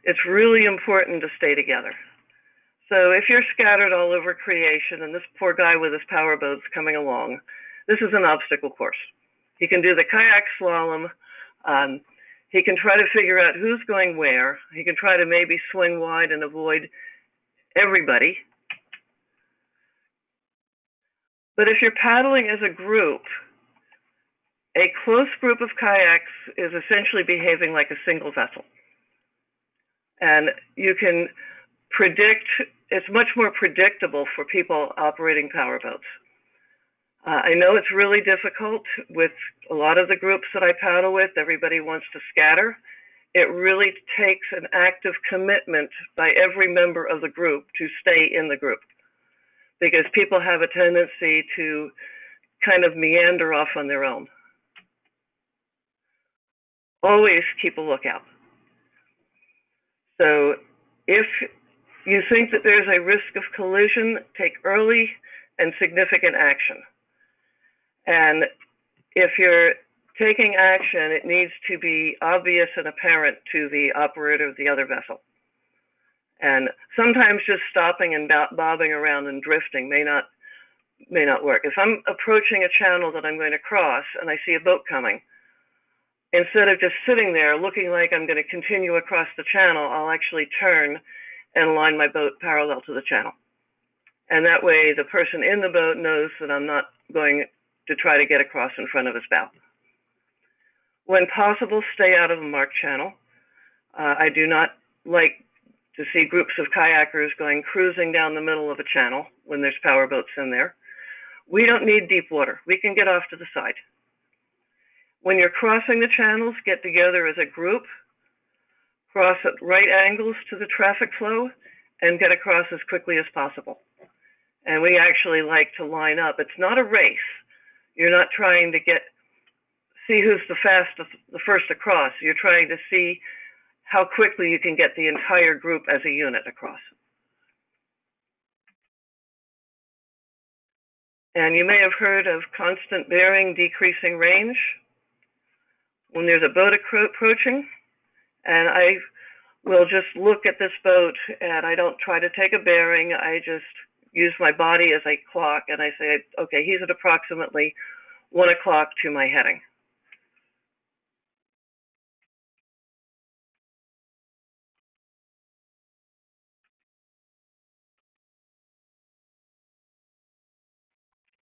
it's really important to stay together. So if you're scattered all over creation and this poor guy with his power boat's coming along, this is an obstacle course. He can do the kayak slalom. He can try to figure out who's going where. He can try to maybe swing wide and avoid everybody. But if you're paddling as a group, a close group of kayaks is essentially behaving like a single vessel. And you can predict, it's much more predictable for people operating power boats. I know it's really difficult with a lot of the groups that I paddle with. Everybody wants to scatter. It really takes an active commitment by every member of the group to stay in the group, because people have a tendency to kind of meander off on their own. Always keep a lookout. So if you think that there's a risk of collision, take early and significant action. And if you're taking action, it needs to be obvious and apparent to the operator of the other vessel. And sometimes just stopping and bobbing around and drifting may not work. If I'm approaching a channel that I'm going to cross and I see a boat coming, instead of just sitting there looking like I'm going to continue across the channel, I'll actually turn and line my boat parallel to the channel. And that way the person in the boat knows that I'm not going to try to get across in front of his bow. When possible, stay out of a marked channel. I do not like to see groups of kayakers going cruising down the middle of a channel when there's power boats in there. We don't need deep water. We can get off to the side. When you're crossing the channels, get together as a group, cross at right angles to the traffic flow, and get across as quickly as possible. And we actually like to line up. It's not a race. You're not trying to see who's the fastest, the first across. You're trying to see how quickly you can get the entire group as a unit across. And you may have heard of constant bearing, decreasing range. When there's a boat approaching, and I will just look at this boat, and I don't try to take a bearing, I just use my body as a clock, and I say, okay, he's at approximately 1 o'clock to my heading.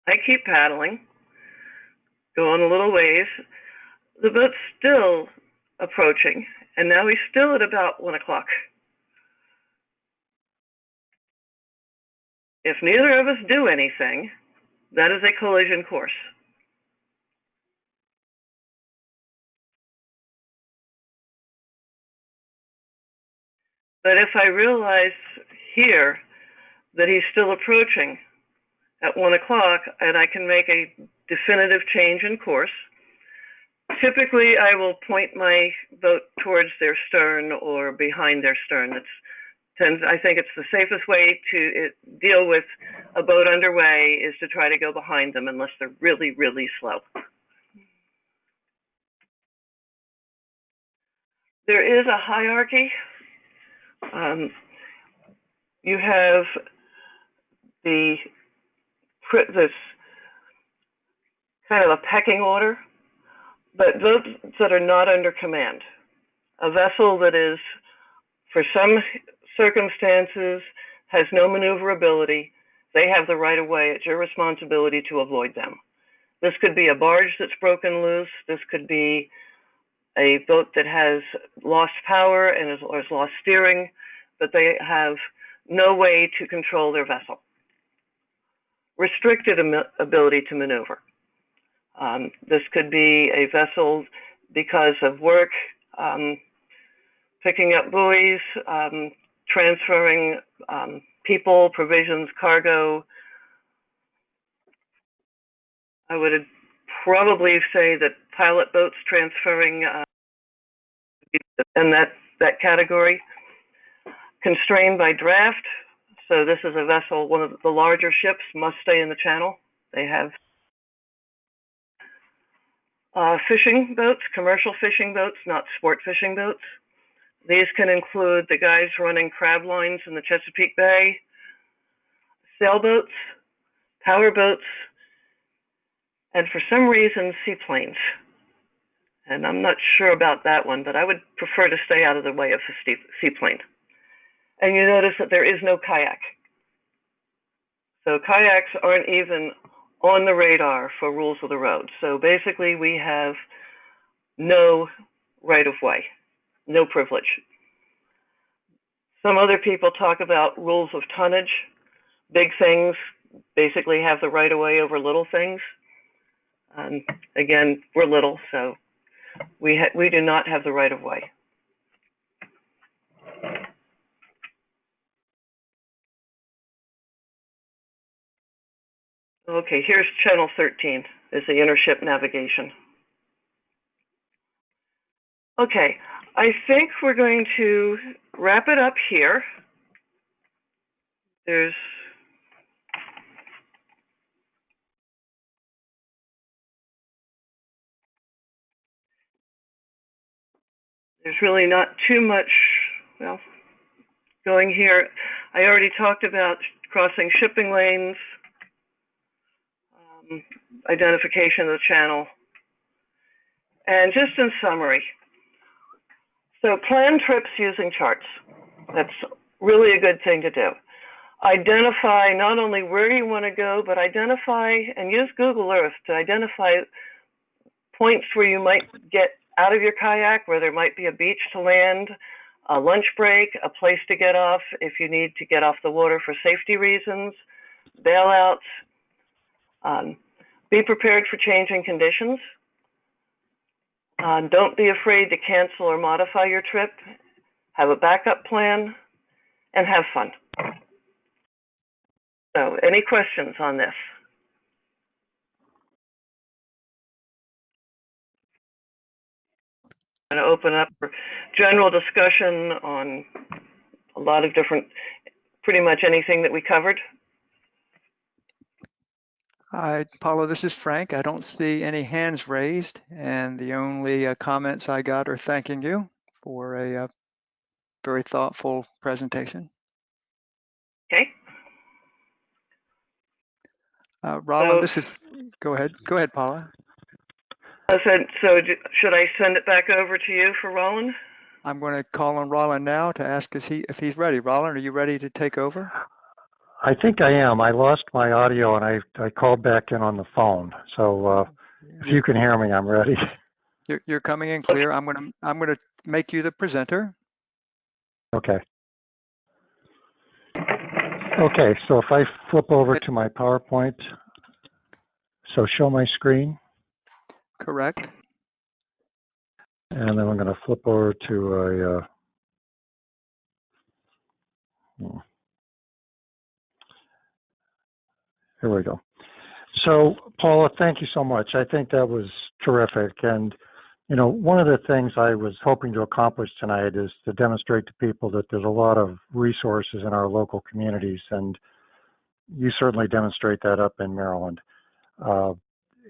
I keep paddling, going a little ways. The boat's still approaching, and now he's still at about 1 o'clock. If neither of us do anything, that is a collision course. But if I realize here that he's still approaching at 1 o'clock and I can make a definitive change in course, typically I will point my boat towards their stern or behind their stern. I think it's the safest way to deal with a boat underway is to try to go behind them unless they're really, really slow. There is a hierarchy. You have this kind of a pecking order, but those that are not under command. A vessel that is, for some circumstances, has no maneuverability, they have the right of way. It's your responsibility to avoid them. This could be a barge that's broken loose. This could be a boat that has lost power and has lost steering, but they have no way to control their vessel. Restricted ability to maneuver. This could be a vessel because of work, picking up buoys, transferring people, provisions, cargo. I would probably say that pilot boats transferring in that category. Constrained by draft. So this is a vessel, one of the larger ships must stay in the channel. They have fishing boats, commercial fishing boats, not sport fishing boats. These can include the guys running crab lines in the Chesapeake Bay, sailboats, power boats, and for some reason, seaplanes. And I'm not sure about that one, but I would prefer to stay out of the way of the seaplane. And you notice that there is no kayak. So kayaks aren't even on the radar for rules of the road. So basically we have no right of way, no privilege. Some other people talk about rules of tonnage, big things basically have the right of way over little things. Again, we're little, so we do not have the right of way. Okay, here's channel 13, is the intership navigation. Okay, I think we're going to wrap it up here. There's really not too much, well, going here. I already talked about crossing shipping lanes, identification of the channel, and just in summary. So plan trips using charts. That's really a good thing to do. Identify not only where you want to go, but identify and use Google Earth to identify points where you might get out of your kayak, where there might be a beach to land, a lunch break, a place to get off if you need to get off the water for safety reasons, bailouts. Be prepared for changing conditions. Don't be afraid to cancel or modify your trip. Have a backup plan, and have fun. So, any questions on this? I'm going to open up for general discussion on a lot of different, pretty much anything that we covered. Hi, Paula, this is Frank. I don't see any hands raised, and the only comments I got are thanking you for a very thoughtful presentation. Okay. Roland, go ahead. Go ahead, Paula. I said, so should I send it back over to you for Roland? I'm going to call on Roland now to ask if he's ready. Roland, are you ready to take over? I think I am. I lost my audio and I called back in on the phone. So if you can hear me, I'm ready. You're coming in clear. I'm going to make you the presenter. Okay. Okay. So if I flip over to my PowerPoint, so show my screen. Correct. And then I'm going to flip over to a. Here we go. So, Paula, thank you so much. I think that was terrific. And, you know, one of the things I was hoping to accomplish tonight is to demonstrate to people that there's a lot of resources in our local communities. And you certainly demonstrate that up in Maryland.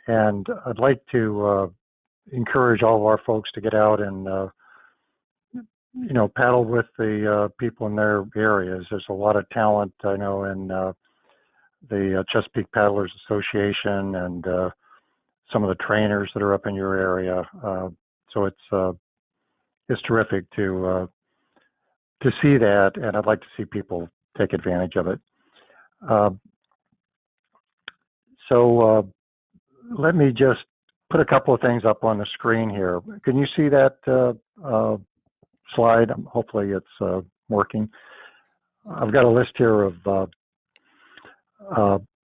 And I'd like to encourage all of our folks to get out and, you know, paddle with the people in their areas. There's a lot of talent, I know, in the Chesapeake Paddlers Association and some of the trainers that are up in your area. So it's terrific to see that, and I'd like to see people take advantage of it. So let me just put a couple of things up on the screen here. Can you see that slide? Hopefully it's working. I've got a list here of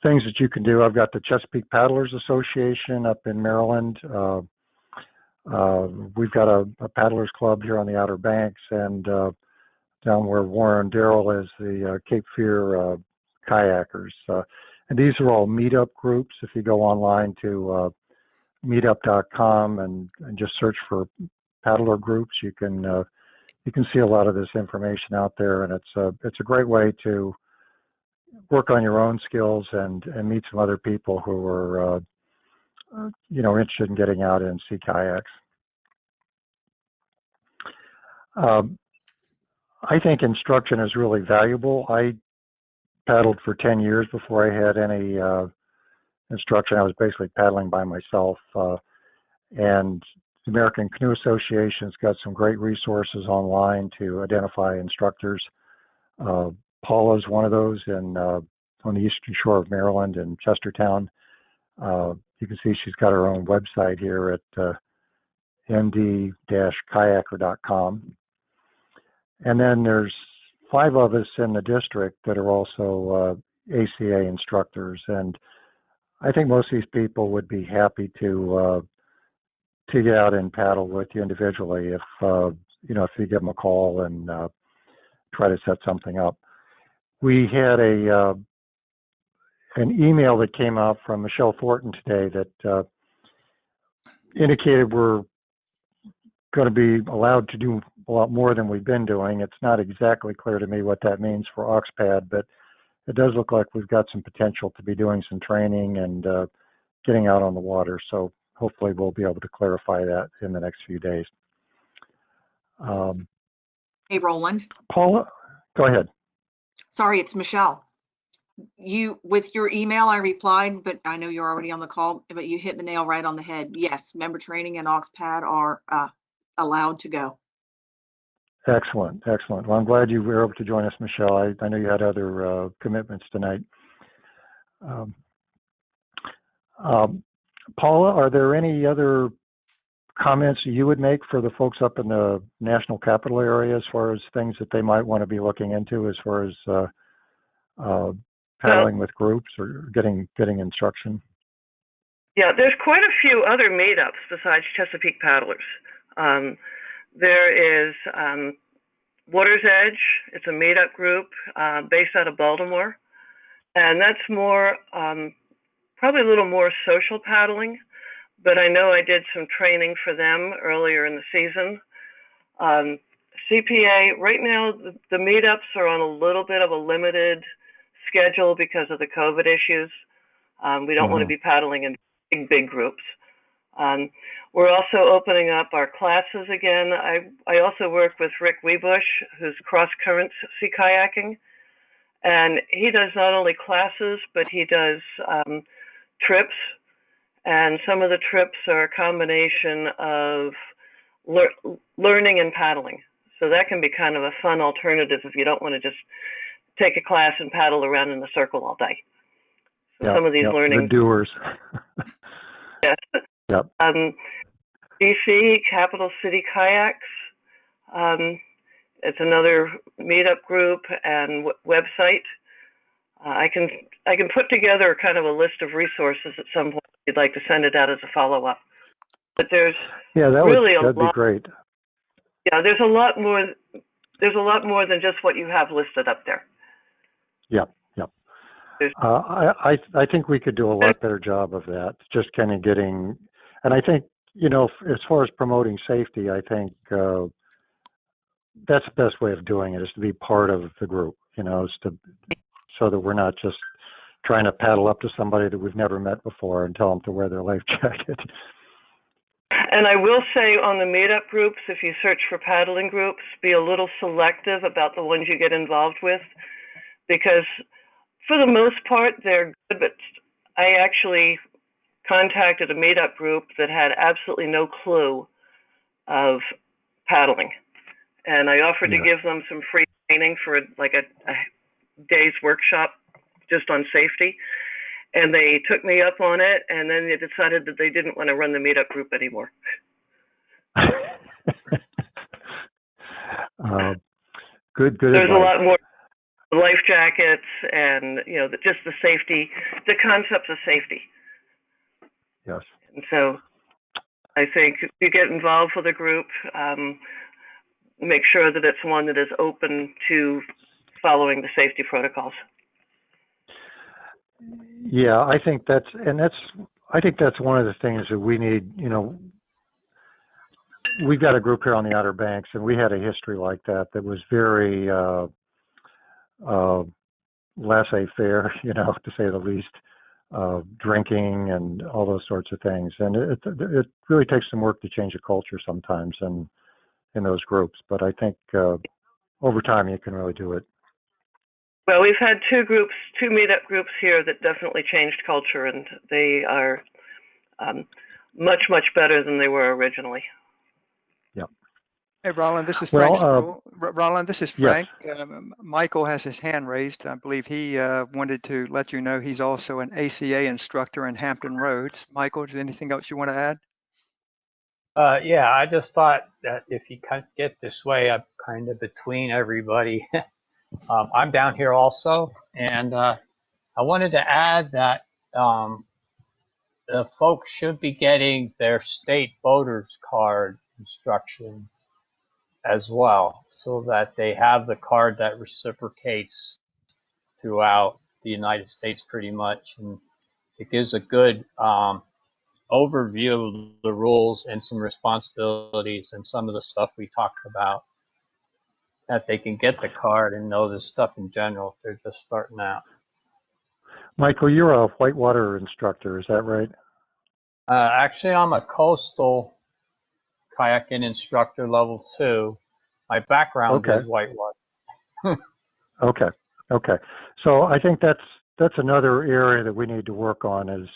things that you can do. I've got the Chesapeake Paddlers Association up in Maryland. We've got a paddlers club here on the Outer Banks, and down where Warren Darrell is, the Cape Fear kayakers. And these are all meetup groups. If you go online to meetup.com and just search for paddler groups, you can see a lot of this information out there, and it's a great way to work on your own skills and meet some other people who are you know, interested in getting out and see kayaks. I think instruction is really valuable. I paddled for 10 years before I had any instruction. I was basically paddling by myself. And the American Canoe Association's got some great resources online to identify instructors. Paula's one of those on the eastern shore of Maryland in Chestertown. You can see she's got her own website here at md-kayaker.com. And then there's 5 of us in the district that are also ACA instructors, and I think most of these people would be happy to get out and paddle with you individually if if you give them a call and try to set something up. We had an email that came out from Michelle Thornton today that indicated we're going to be allowed to do a lot more than we've been doing. It's not exactly clear to me what that means for OxPad, but it does look like we've got some potential to be doing some training and getting out on the water. So hopefully we'll be able to clarify that in the next few days. Hey, Roland. Paula, go ahead. Sorry, it's Michelle. With your email, I replied, but I know you're already on the call, but you hit the nail right on the head. Yes, member training and OxPad are allowed to go. Excellent, excellent. Well, I'm glad you were able to join us, Michelle. I know you had other commitments tonight. Paula, are there any other comments you would make for the folks up in the national capital area as far as things that they might want to be looking into as far as paddling with groups or getting instruction? Yeah, there's quite a few other meetups besides Chesapeake Paddlers. There is Water's Edge. It's a meetup group based out of Baltimore, and that's more probably a little more social paddling. But I know I did some training for them earlier in the season. CPA, right now, the meetups are on a little bit of a limited schedule because of the COVID issues. We don't want to be paddling in big groups. We're also opening up our classes again. I also work with Rick Webush, who's cross current sea kayaking. And he does not only classes, but he does trips. And some of the trips are a combination of learning and paddling. So that can be kind of a fun alternative if you don't want to just take a class and paddle around in a circle all day. So some of these learning. The doers. Yes. Yep. DC, Capital City Kayaks. It's another meetup group and website. I can put together kind of a list of resources at some point if you'd like to send it out as a follow-up. But there's that'd be great. Yeah, there's a lot more. There's a lot more than just what you have listed up there. Yep. I think we could do a lot better job of that. Just kind of getting, and I think as far as promoting safety, I think that's the best way of doing it is to be part of the group. So that we're not just trying to paddle up to somebody that we've never met before and tell them to wear their life jacket. And I will say on the meetup groups, if you search for paddling groups, be a little selective about the ones you get involved with, because for the most part, they're good, but I actually contacted a meetup group that had absolutely no clue of paddling. And I offered to give them some free training for like a day's workshop just on safety. And they took me up on it, and then they decided that they didn't want to run the meetup group anymore. Good There's advice. a lot more life jackets and, just the safety, the concepts of safety. Yes. And so I think if you get involved with a group, make sure that it's one that is open to following the safety protocols. Yeah, I think that's one of the things that we need. We've got a group here on the Outer Banks, and we had a history like that was very laissez-faire, to say the least, drinking and all those sorts of things. And it really takes some work to change a culture sometimes in those groups. But I think over time you can really do it. Well, we've had two meetup groups here that definitely changed culture, and they are much, much better than they were originally. Yep. Hey, Roland, this is Frank. Roland, this is Frank. Yes. Michael has his hand raised. I believe he wanted to let you know he's also an ACA instructor in Hampton Roads. Michael, is there anything else you want to add? Yeah, I just thought that if you kind of get this way, I'm kind of between everybody. I'm down here also, and I wanted to add that the folks should be getting their state voters card instruction as well, so that they have the card that reciprocates throughout the United States pretty much, and it gives a good overview of the rules and some responsibilities and some of the stuff we talked about, that they can get the card and know this stuff in general if they're just starting out. Michael, you're a whitewater instructor, is that right? Actually, I'm a coastal kayaking instructor level 2. My background is whitewater. Okay. So I think that's another area that we need to work on, is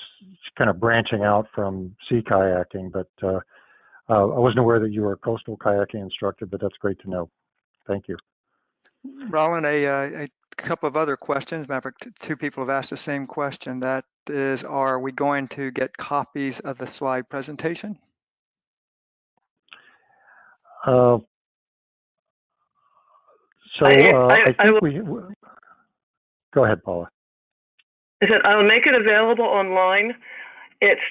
kind of branching out from sea kayaking. But I wasn't aware that you were a coastal kayaking instructor, but that's great to know. Thank you. Roland, a couple of other questions. Matter of fact, 2 people have asked the same question. That is, are we going to get copies of the slide presentation? I think we go ahead, Paula. I said I'll make it available online. It's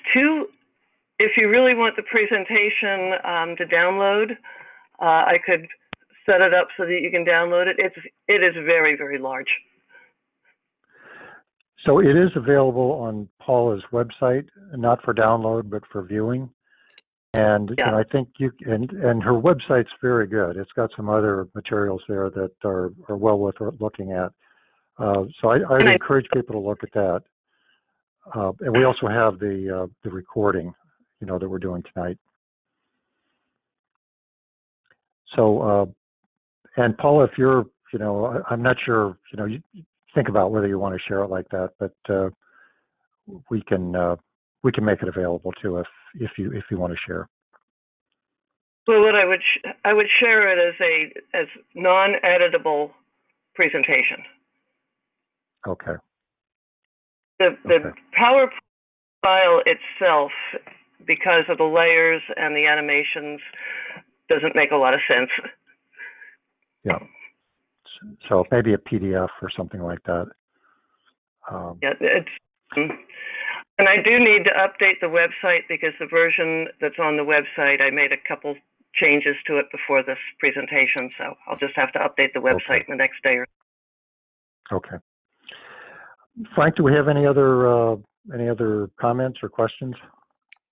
if you really want the presentation to download, I could set it up so that you can download it. It is very, very large. So it is available on Paula's website, not for download, but for viewing. And yeah. I think and her website's very good. It's got some other materials there that are well worth looking at. So I would encourage people to look at that. And we also have the recording, that we're doing tonight. So, and Paula, if you're, I'm not sure, you think about whether you want to share it like that, but we can make it available too if you want to share. Well, what I would share it as non-editable presentation. Okay. The PowerPoint file itself, because of the layers and the animations, doesn't make a lot of sense. Yeah. So maybe a PDF or something like that. Yeah, and I do need to update the website, because the version that's on the website, I made a couple changes to it before this presentation, so I'll just have to update the website in the next day or so. Okay. Frank, do we have any other comments or questions?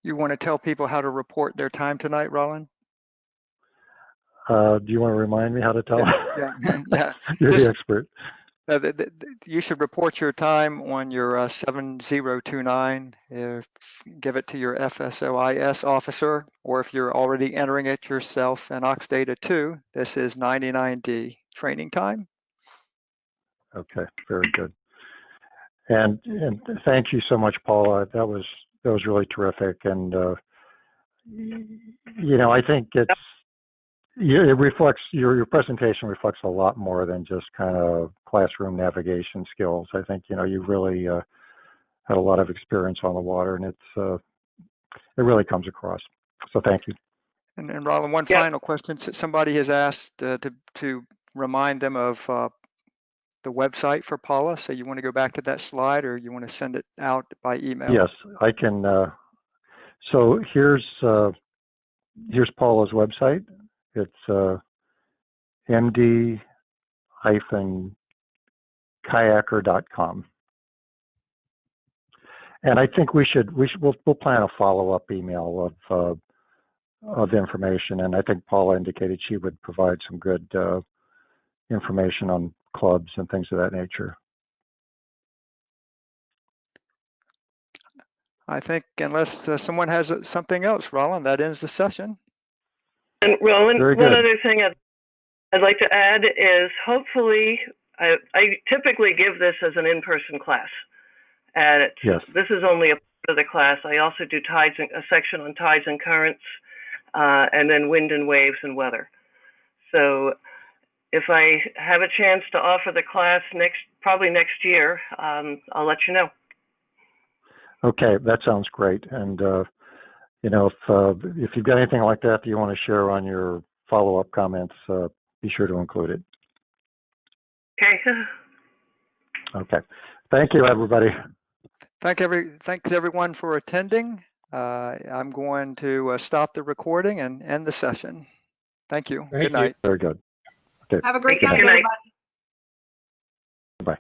You want to tell people how to report their time tonight, Roland? Do you want to remind me how to tell? Yeah. You're the expert. You should report your time on your 7029. Give it to your FSOIS officer, or if you're already entering it yourself in Oxdata 2, this is 99D training time. Okay, very good. And thank you so much, Paula. That was really terrific. And I think it reflects your presentation reflects a lot more than just kind of classroom navigation skills. I think you really had a lot of experience on the water, and it really comes across. So thank you. And Roland, one final question. Somebody has asked to remind them of the website for Paula. So you want to go back to that slide, or you want to send it out by email? Yes, I can. So here's Paula's website. It's md-kayaker.com. And I think we'll plan a follow-up email of information. And I think Paula indicated she would provide some good information on clubs and things of that nature. I think unless someone has something else, Roland, that ends the session. And Roland, one other thing I'd like to add is, hopefully, I typically give this as an in-person class. And this is only a part of the class. I also do a section on tides and currents, and then wind and waves and weather. So if I have a chance to offer the class probably next year, I'll let you know. Okay, that sounds great. And if you've got anything like that you want to share on your follow-up comments, be sure to include it. Okay. Okay. Thank you, everybody. Thanks everyone for attending. I'm going to stop the recording and end the session. Thank you. Thank Good night. Very good. Okay. Have a great Good night, night. everybody. Bye.